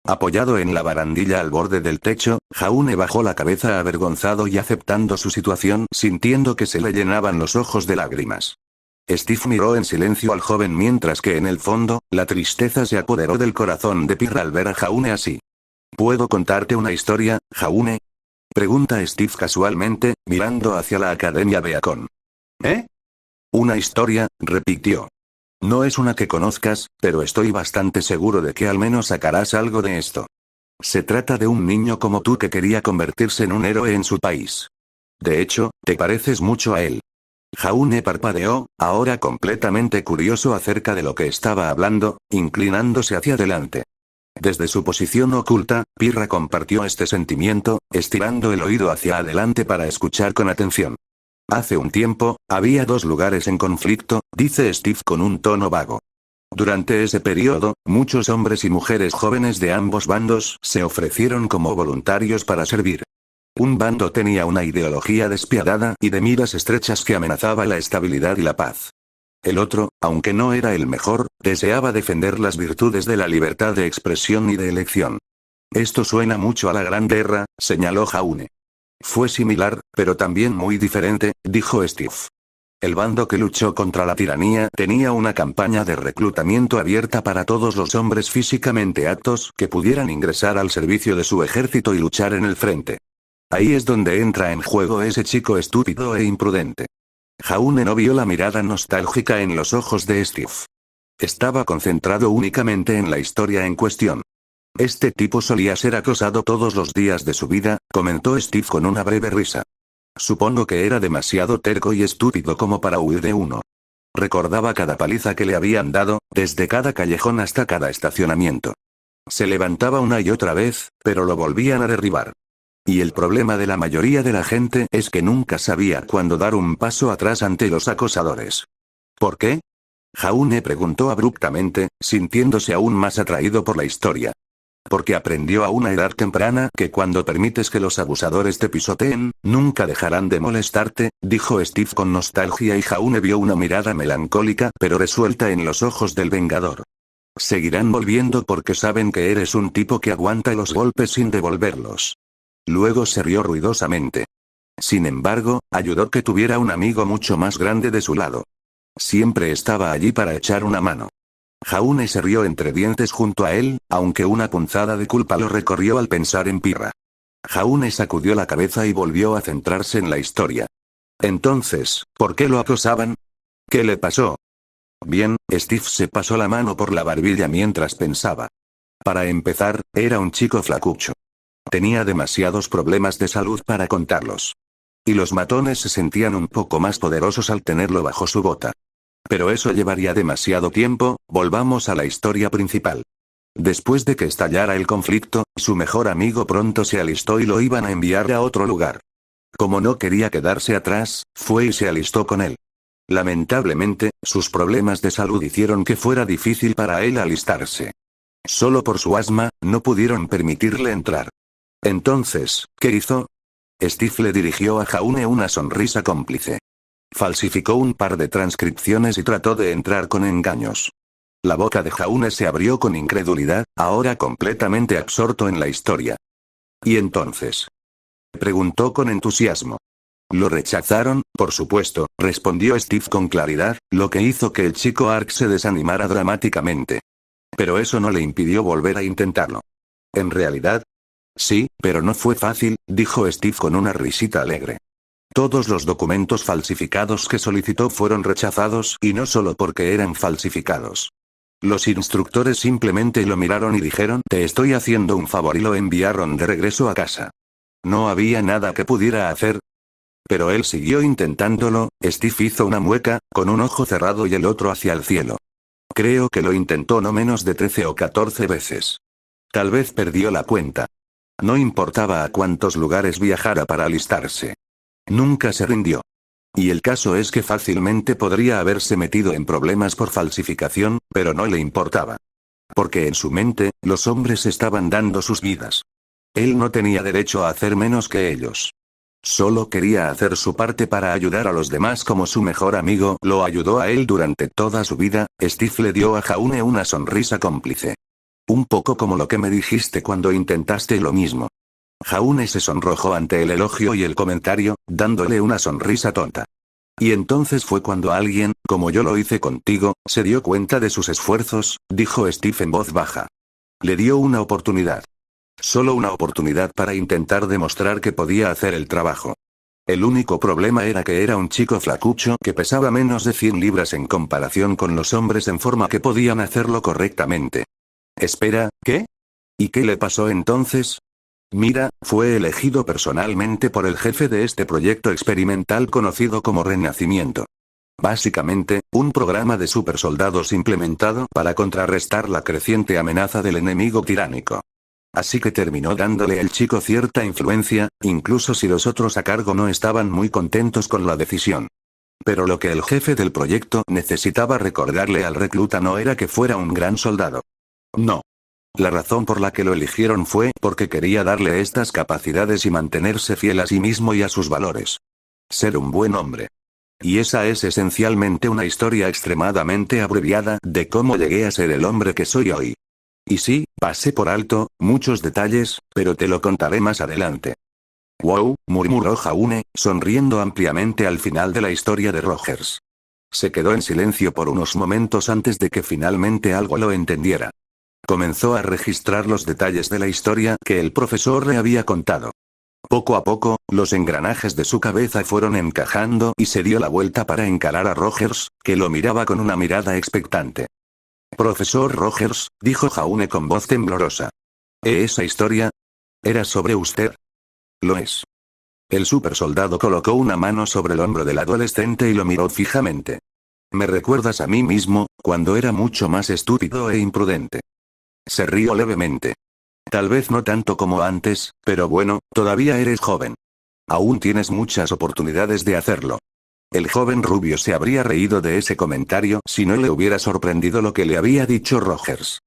Apoyado en la barandilla al borde del techo, Jaune bajó la cabeza avergonzado y aceptando su situación, sintiendo que se le llenaban los ojos de lágrimas. Steve miró en silencio al joven mientras que en el fondo, la tristeza se apoderó del corazón de Pirra al ver a Jaune así. ¿Puedo contarte una historia, Jaune? Pregunta Steve casualmente, mirando hacia la Academia Beacon. ¿Eh? Una historia, repitió. No es una que conozcas, pero estoy bastante seguro de que al menos sacarás algo de esto. Se trata de un niño como tú que quería convertirse en un héroe en su país. De hecho, te pareces mucho a él. Jaune parpadeó, ahora completamente curioso acerca de lo que estaba hablando, inclinándose hacia adelante. Desde su posición oculta, Pirra compartió este sentimiento, estirando el oído hacia adelante para escuchar con atención. Hace un tiempo, había 2 lugares en conflicto, dice Steve con un tono vago. Durante ese periodo, muchos hombres y mujeres jóvenes de ambos bandos se ofrecieron como voluntarios para servir. Un bando tenía una ideología despiadada y de miras estrechas que amenazaba la estabilidad y la paz. El otro, aunque no era el mejor, deseaba defender las virtudes de la libertad de expresión y de elección. Esto suena mucho a la Gran Guerra, señaló Jaune. Fue similar, pero también muy diferente, dijo Steve. El bando que luchó contra la tiranía tenía una campaña de reclutamiento abierta para todos los hombres físicamente aptos que pudieran ingresar al servicio de su ejército y luchar en el frente. Ahí es donde entra en juego ese chico estúpido e imprudente. Jaune no vio la mirada nostálgica en los ojos de Steve. Estaba concentrado únicamente en la historia en cuestión. Este tipo solía ser acosado todos los días de su vida, comentó Steve con una breve risa. Supongo que era demasiado terco y estúpido como para huir de uno. Recordaba cada paliza que le habían dado, desde cada callejón hasta cada estacionamiento. Se levantaba una y otra vez, pero lo volvían a derribar. Y el problema de la mayoría de la gente es que nunca sabía cuándo dar un paso atrás ante los acosadores. ¿Por qué? Jaune preguntó abruptamente, sintiéndose aún más atraído por la historia. Porque aprendió a una edad temprana que cuando permites que los abusadores te pisoteen, nunca dejarán de molestarte, dijo Steve con nostalgia y Jaune vio una mirada melancólica pero resuelta en los ojos del Vengador. Seguirán volviendo porque saben que eres un tipo que aguanta los golpes sin devolverlos. Luego se rió ruidosamente. Sin embargo, ayudó que tuviera un amigo mucho más grande de su lado. Siempre estaba allí para echar una mano. Jaune se rió entre dientes junto a él, aunque una punzada de culpa lo recorrió al pensar en Pirra. Jaune sacudió la cabeza y volvió a centrarse en la historia. Entonces, ¿por qué lo acosaban? ¿Qué le pasó? Bien, Steve se pasó la mano por la barbilla mientras pensaba. Para empezar, era un chico flacucho. Tenía demasiados problemas de salud para contarlos. Y los matones se sentían un poco más poderosos al tenerlo bajo su bota. Pero eso llevaría demasiado tiempo, volvamos a la historia principal. Después de que estallara el conflicto, su mejor amigo pronto se alistó y lo iban a enviar a otro lugar. Como no quería quedarse atrás, fue y se alistó con él. Lamentablemente, sus problemas de salud hicieron que fuera difícil para él alistarse. Solo por su asma, no pudieron permitirle entrar. Entonces, ¿qué hizo? Steve le dirigió a Jaune una sonrisa cómplice. Falsificó un par de transcripciones y trató de entrar con engaños. La boca de Jaune se abrió con incredulidad, ahora completamente absorto en la historia. ¿Y entonces? Preguntó con entusiasmo. Lo rechazaron, por supuesto, respondió Steve con claridad, lo que hizo que el chico Ark se desanimara dramáticamente. Pero eso no le impidió volver a intentarlo. ¿En realidad? Sí, pero no fue fácil, dijo Steve con una risita alegre. Todos los documentos falsificados que solicitó fueron rechazados y no solo porque eran falsificados. Los instructores simplemente lo miraron y dijeron, te estoy haciendo un favor y lo enviaron de regreso a casa. No había nada que pudiera hacer. Pero él siguió intentándolo. Steve hizo una mueca, con un ojo cerrado y el otro hacia el cielo. Creo que lo intentó no menos de 13 o 14 veces. Tal vez perdió la cuenta. No importaba a cuántos lugares viajara para alistarse. Nunca se rindió. Y el caso es que fácilmente podría haberse metido en problemas por falsificación, pero no le importaba. Porque en su mente, los hombres estaban dando sus vidas. Él no tenía derecho a hacer menos que ellos. Solo quería hacer su parte para ayudar a los demás como su mejor amigo lo ayudó a él durante toda su vida. Steve le dio a Jaune una sonrisa cómplice. Un poco como lo que me dijiste cuando intentaste lo mismo. Jaune se sonrojó ante el elogio y el comentario, dándole una sonrisa tonta. Y entonces fue cuando alguien, como yo lo hice contigo, se dio cuenta de sus esfuerzos, dijo Steve en voz baja. Le dio una oportunidad. Solo una oportunidad para intentar demostrar que podía hacer el trabajo. El único problema era que era un chico flacucho que pesaba menos de 100 libras en comparación con los hombres en forma que podían hacerlo correctamente. Espera, ¿qué? ¿Y qué le pasó entonces? Mira, fue elegido personalmente por el jefe de este proyecto experimental conocido como Renacimiento. Básicamente, un programa de supersoldados implementado para contrarrestar la creciente amenaza del enemigo tiránico. Así que terminó dándole al chico cierta influencia, incluso si los otros a cargo no estaban muy contentos con la decisión. Pero lo que el jefe del proyecto necesitaba recordarle al recluta no era que fuera un gran soldado. No. La razón por la que lo eligieron fue porque quería darle estas capacidades y mantenerse fiel a sí mismo y a sus valores. Ser un buen hombre. Y esa es esencialmente una historia extremadamente abreviada de cómo llegué a ser el hombre que soy hoy. Y sí, pasé por alto muchos detalles, pero te lo contaré más adelante. Wow, murmuró Jaune, sonriendo ampliamente al final de la historia de Rogers. Se quedó en silencio por unos momentos antes de que finalmente algo lo entendiera. Comenzó a registrar los detalles de la historia que el profesor le había contado. Poco a poco, los engranajes de su cabeza fueron encajando y se dio la vuelta para encarar a Rogers, que lo miraba con una mirada expectante. Profesor Rogers, dijo Jaune con voz temblorosa. ¿Esa historia? ¿Era sobre usted? Lo es. El supersoldado colocó una mano sobre el hombro del adolescente y lo miró fijamente. Me recuerdas a mí mismo, cuando era mucho más estúpido e imprudente. Se rió levemente. Tal vez no tanto como antes, pero bueno, todavía eres joven. Aún tienes muchas oportunidades de hacerlo. El joven rubio se habría reído de ese comentario si no le hubiera sorprendido lo que le había dicho Rogers.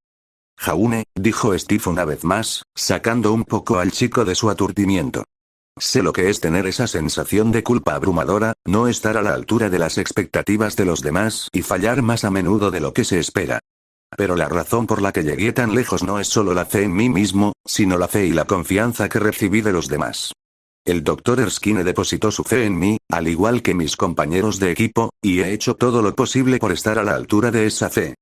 Jaune, dijo Steve una vez más, sacando un poco al chico de su aturdimiento. Sé lo que es tener esa sensación de culpa abrumadora, no estar a la altura de las expectativas de los demás y fallar más a menudo de lo que se espera. Pero la razón por la que llegué tan lejos no es solo la fe en mí mismo, sino la fe y la confianza que recibí de los demás. El Dr. Erskine depositó su fe en mí, al igual que mis compañeros de equipo, y he hecho todo lo posible por estar a la altura de esa fe.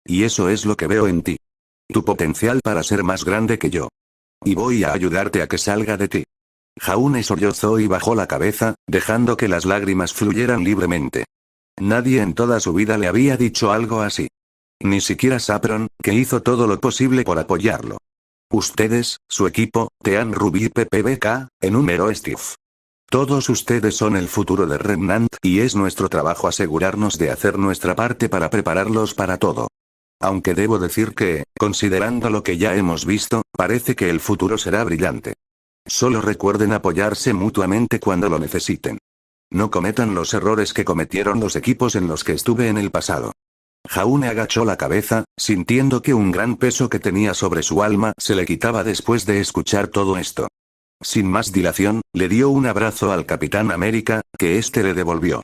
Y eso es lo que veo en ti. Tu potencial para ser más grande que yo. Y voy a ayudarte a que salga de ti. Jaune sollozó y bajó la cabeza, dejando que las lágrimas fluyeran libremente. Nadie en toda su vida le había dicho algo así. Ni siquiera Saffron, que hizo todo lo posible por apoyarlo. Ustedes, su equipo, Team Ruby y PPBK, enumero Steve. Todos ustedes son el futuro de Remnant y es nuestro trabajo asegurarnos de hacer nuestra parte para prepararlos para todo. Aunque debo decir que, considerando lo que ya hemos visto, parece que el futuro será brillante. Solo recuerden apoyarse mutuamente cuando lo necesiten. No cometan los errores que cometieron los equipos en los que estuve en el pasado. Jaune agachó la cabeza, sintiendo que un gran peso que tenía sobre su alma se le quitaba después de escuchar todo esto. Sin más dilación, le dio un abrazo al Capitán América, que éste le devolvió.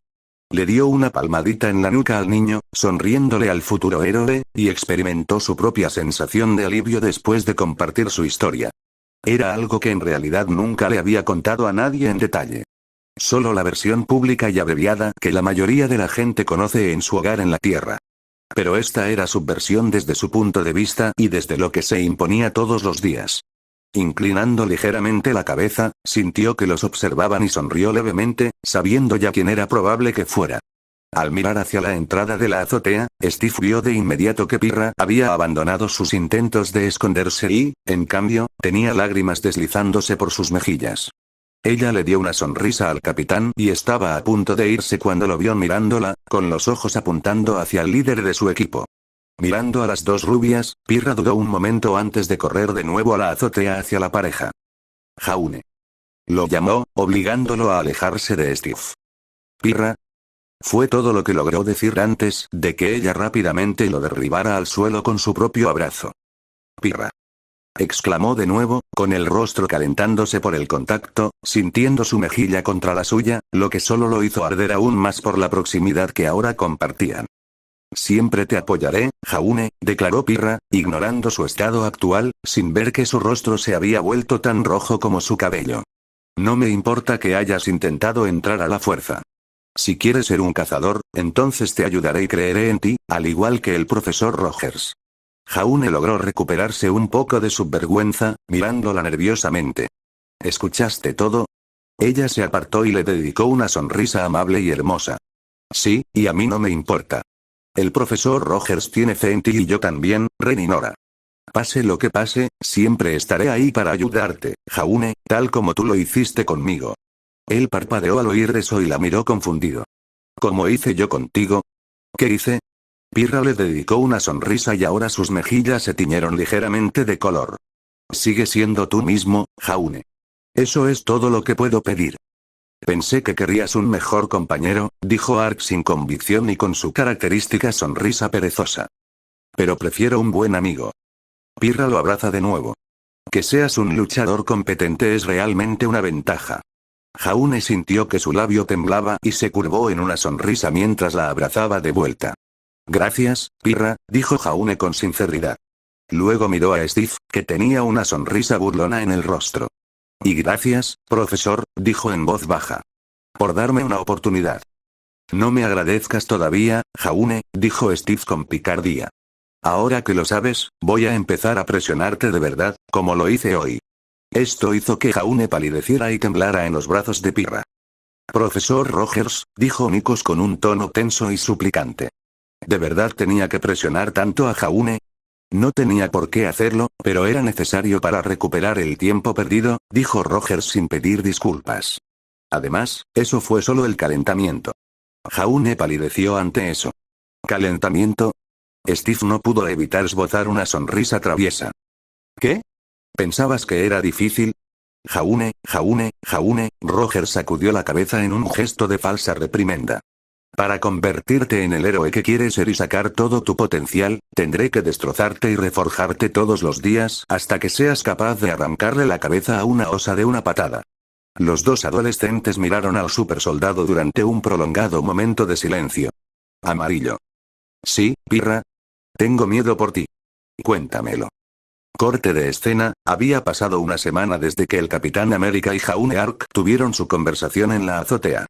Le dio una palmadita en la nuca al niño, sonriéndole al futuro héroe, y experimentó su propia sensación de alivio después de compartir su historia. Era algo que en realidad nunca le había contado a nadie en detalle. Solo la versión pública y abreviada que la mayoría de la gente conoce en su hogar en la Tierra. Pero esta era su versión desde su punto de vista y desde lo que se imponía todos los días. Inclinando ligeramente la cabeza, sintió que los observaban y sonrió levemente, sabiendo ya quién era probable que fuera. Al mirar hacia la entrada de la azotea, Steve vio de inmediato que Pirra había abandonado sus intentos de esconderse y, en cambio, tenía lágrimas deslizándose por sus mejillas. Ella le dio una sonrisa al capitán y estaba a punto de irse cuando lo vio mirándola, con los ojos apuntando hacia el líder de su equipo. Mirando a las dos rubias, Pirra dudó un momento antes de correr de nuevo a la azotea hacia la pareja. Jaune. Lo llamó, obligándolo a alejarse de Steve. Pirra. Fue todo lo que logró decir antes de que ella rápidamente lo derribara al suelo con su propio abrazo. Pirra. Exclamó de nuevo, con el rostro calentándose por el contacto, sintiendo su mejilla contra la suya, lo que solo lo hizo arder aún más por la proximidad que ahora compartían. Siempre te apoyaré, Jaune, declaró Pirra, ignorando su estado actual, sin ver que su rostro se había vuelto tan rojo como su cabello. No me importa que hayas intentado entrar a la fuerza. Si quieres ser un cazador, entonces te ayudaré y creeré en ti, al igual que el profesor Rogers. Jaune logró recuperarse un poco de su vergüenza, mirándola nerviosamente. ¿Escuchaste todo? Ella se apartó y le dedicó una sonrisa amable y hermosa. Sí, y a mí no me importa. El profesor Rogers tiene fe en ti y yo también, Ren y Nora. Pase lo que pase, siempre estaré ahí para ayudarte, Jaune, tal como tú lo hiciste conmigo. Él parpadeó al oír eso y la miró confundido. ¿Cómo hice yo contigo? ¿Qué hice? Pirra le dedicó una sonrisa y ahora sus mejillas se tiñeron ligeramente de color. Sigue siendo tú mismo, Jaune. Eso es todo lo que puedo pedir. Pensé que querías un mejor compañero, dijo Ark sin convicción y con su característica sonrisa perezosa. Pero prefiero un buen amigo. Pirra lo abraza de nuevo. Que seas un luchador competente es realmente una ventaja. Jaune sintió que su labio temblaba y se curvó en una sonrisa mientras la abrazaba de vuelta. Gracias, Pirra, dijo Jaune con sinceridad. Luego miró a Steve, que tenía una sonrisa burlona en el rostro. Y gracias, profesor, dijo en voz baja. Por darme una oportunidad. No me agradezcas todavía, Jaune, dijo Steve con picardía. Ahora que lo sabes, voy a empezar a presionarte de verdad, como lo hice hoy. Esto hizo que Jaune palideciera y temblara en los brazos de Pirra. Profesor Rogers, dijo Nikos con un tono tenso y suplicante. ¿De verdad tenía que presionar tanto a Jaune? No tenía por qué hacerlo, pero era necesario para recuperar el tiempo perdido, dijo Rogers sin pedir disculpas. Además, eso fue solo el calentamiento. Jaune palideció ante eso. ¿Calentamiento? Steve no pudo evitar esbozar una sonrisa traviesa. ¿Qué? ¿Pensabas que era difícil? Jaune, Rogers sacudió la cabeza en un gesto de falsa reprimenda. Para convertirte en el héroe que quieres ser y sacar todo tu potencial, tendré que destrozarte y reforjarte todos los días hasta que seas capaz de arrancarle la cabeza a una osa de una patada. Los dos adolescentes miraron al supersoldado durante un prolongado momento de silencio. Amarillo. Sí, Pirra. Tengo miedo por ti. Cuéntamelo. Corte de escena, había pasado una semana desde que el Capitán América y Jaune Ark tuvieron su conversación en la azotea.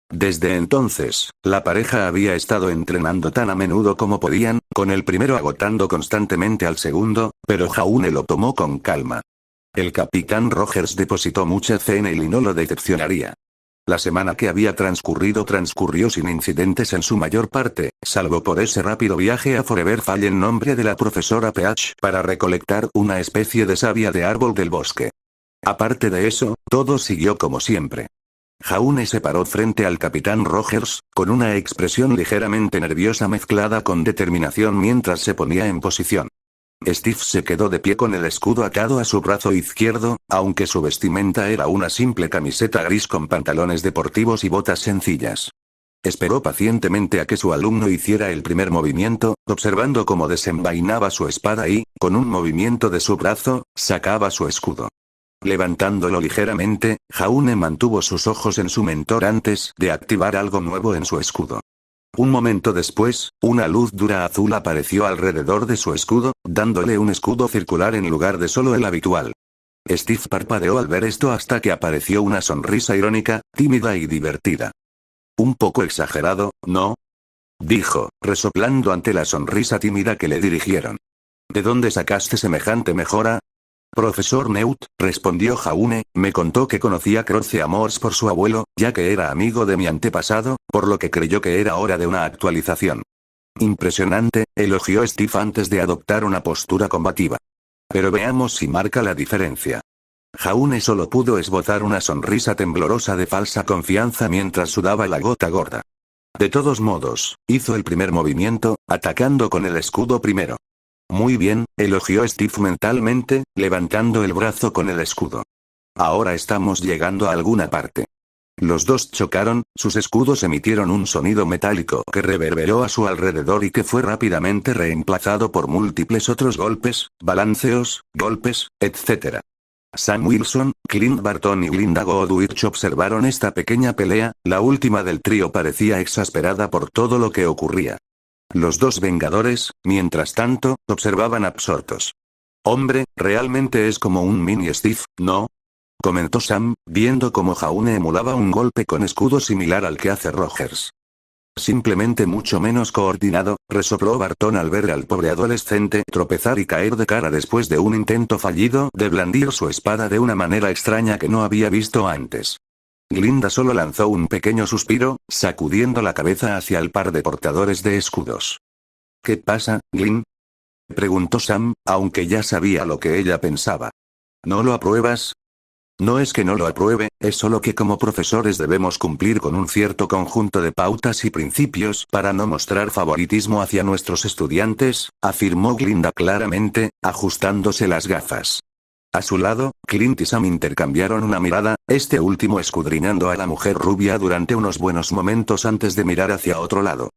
Desde entonces, la pareja había estado entrenando tan a menudo como podían, con el primero agotando constantemente al segundo, pero Jaune lo tomó con calma. El Capitán Rogers depositó mucha fe en él y no lo decepcionaría. La semana que había transcurrió sin incidentes en su mayor parte, salvo por ese rápido viaje a Forever Fall en nombre de la profesora Peach para recolectar una especie de savia de árbol del bosque. Aparte de eso, todo siguió como siempre. Jaune se paró frente al Capitán Rogers, con una expresión ligeramente nerviosa mezclada con determinación mientras se ponía en posición. Steve se quedó de pie con el escudo atado a su brazo izquierdo, aunque su vestimenta era una simple camiseta gris con pantalones deportivos y botas sencillas. Esperó pacientemente a que su alumno hiciera el primer movimiento, observando cómo desenvainaba su espada y, con un movimiento de su brazo, sacaba su escudo. Levantándolo ligeramente, Jaune mantuvo sus ojos en su mentor antes de activar algo nuevo en su escudo. Un momento después, una luz dura azul apareció alrededor de su escudo, dándole un escudo circular en lugar de solo el habitual. Steve parpadeó al ver esto hasta que apareció una sonrisa irónica, tímida y divertida. Un poco exagerado, ¿no? Dijo, resoplando ante la sonrisa tímida que le dirigieron. ¿De dónde sacaste semejante mejora? Profesor Newt, respondió Jaune, me contó que conocía Croce Amors por su abuelo, ya que era amigo de mi antepasado, por lo que creyó que era hora de una actualización. Impresionante, elogió Steve antes de adoptar una postura combativa. Pero veamos si marca la diferencia. Jaune solo pudo esbozar una sonrisa temblorosa de falsa confianza mientras sudaba la gota gorda. De todos modos, hizo el primer movimiento, atacando con el escudo primero. Muy bien, elogió Steve mentalmente, levantando el brazo con el escudo. Ahora estamos llegando a alguna parte. Los dos chocaron, sus escudos emitieron un sonido metálico que reverberó a su alrededor y que fue rápidamente reemplazado por múltiples otros golpes, balanceos, golpes, etc. Sam Wilson, Clint Barton y Glinda Goodwich observaron esta pequeña pelea, la última del trío parecía exasperada por todo lo que ocurría. Los dos Vengadores, mientras tanto, observaban absortos. Hombre, realmente es como un mini Steve, ¿no? Comentó Sam, viendo cómo Jaune emulaba un golpe con escudo similar al que hace Rogers. Simplemente mucho menos coordinado, resopló Barton al ver al pobre adolescente tropezar y caer de cara después de un intento fallido de blandir su espada de una manera extraña que no había visto antes. Glinda solo lanzó un pequeño suspiro, sacudiendo la cabeza hacia el par de portadores de escudos. ¿Qué pasa, Glyn? Preguntó Sam, aunque ya sabía lo que ella pensaba. ¿No lo apruebas? No es que no lo apruebe, es solo que como profesores debemos cumplir con un cierto conjunto de pautas y principios para no mostrar favoritismo hacia nuestros estudiantes, afirmó Glinda claramente, ajustándose las gafas. A su lado, Clint y Sam intercambiaron una mirada, este último escudriñando a la mujer rubia durante unos buenos momentos antes de mirar hacia otro lado.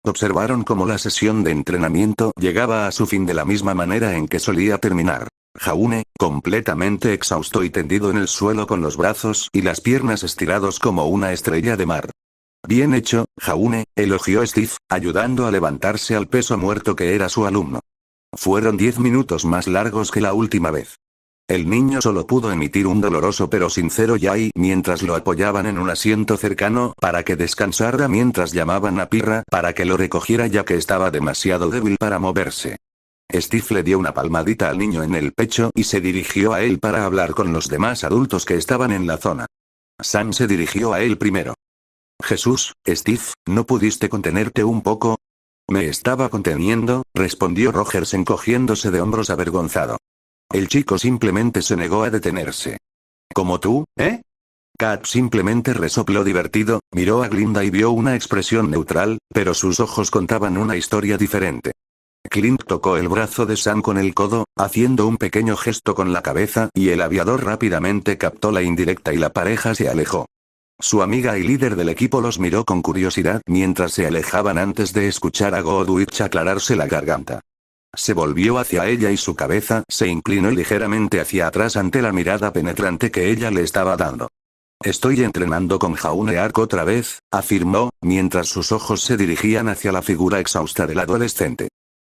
Observaron cómo la sesión de entrenamiento llegaba a su fin de la misma manera en que solía terminar. Jaune, completamente exhausto y tendido en el suelo con los brazos y las piernas estirados como una estrella de mar. Bien hecho, Jaune, elogió Steve, ayudando a levantarse al peso muerto que era su alumno. Fueron 10 minutos más largos que la última vez. El niño solo pudo emitir un doloroso pero sincero yay mientras lo apoyaban en un asiento cercano para que descansara mientras llamaban a Pirra para que lo recogiera ya que estaba demasiado débil para moverse. Steve le dio una palmadita al niño en el pecho y se dirigió a él para hablar con los demás adultos que estaban en la zona. Sam se dirigió a él primero. Jesús, Steve, ¿no pudiste contenerte un poco? Me estaba conteniendo, respondió Rogers encogiéndose de hombros avergonzado. El chico simplemente se negó a detenerse. ¿Como tú, eh? Kat simplemente resopló divertido, miró a Glinda y vio una expresión neutral, pero sus ojos contaban una historia diferente. Clint tocó el brazo de Sam con el codo, haciendo un pequeño gesto con la cabeza y el aviador rápidamente captó la indirecta y la pareja se alejó. Su amiga y líder del equipo los miró con curiosidad mientras se alejaban antes de escuchar a Goodwich aclararse la garganta. Se volvió hacia ella y su cabeza se inclinó ligeramente hacia atrás ante la mirada penetrante que ella le estaba dando. Estoy entrenando con Jaune Ark otra vez, afirmó, mientras sus ojos se dirigían hacia la figura exhausta del adolescente.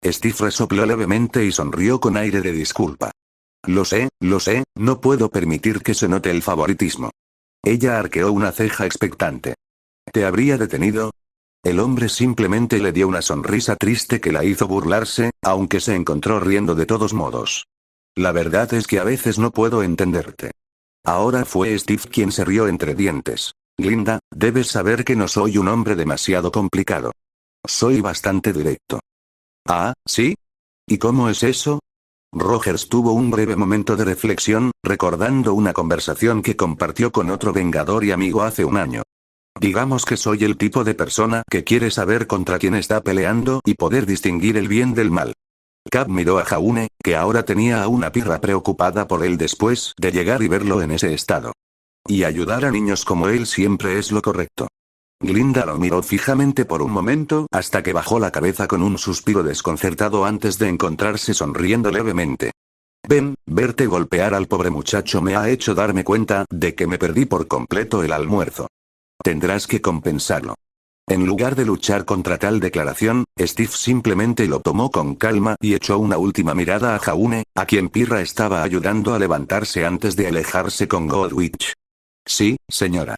Steve resopló levemente y sonrió con aire de disculpa. Lo sé, no puedo permitir que se note el favoritismo. Ella arqueó una ceja expectante. ¿Te habría detenido? El hombre simplemente le dio una sonrisa triste que la hizo burlarse, aunque se encontró riendo de todos modos. La verdad es que a veces no puedo entenderte. Ahora fue Steve quien se rió entre dientes. Glinda, debes saber que no soy un hombre demasiado complicado. Soy bastante directo. Ah, ¿sí? ¿Y cómo es eso? Rogers tuvo un breve momento de reflexión, recordando una conversación que compartió con otro vengador y amigo hace un año. Digamos que soy el tipo de persona que quiere saber contra quién está peleando y poder distinguir el bien del mal. Cap miró a Jaune, que ahora tenía a una pirra preocupada por él después de llegar y verlo en ese estado. Y ayudar a niños como él siempre es lo correcto. Glinda lo miró fijamente por un momento hasta que bajó la cabeza con un suspiro desconcertado antes de encontrarse sonriendo levemente. Verte golpear al pobre muchacho me ha hecho darme cuenta de que me perdí por completo el almuerzo. Tendrás que compensarlo. En lugar de luchar contra tal declaración, Steve simplemente lo tomó con calma y echó una última mirada a Jaune, a quien Pirra estaba ayudando a levantarse antes de alejarse con Goldwitch. Sí, señora.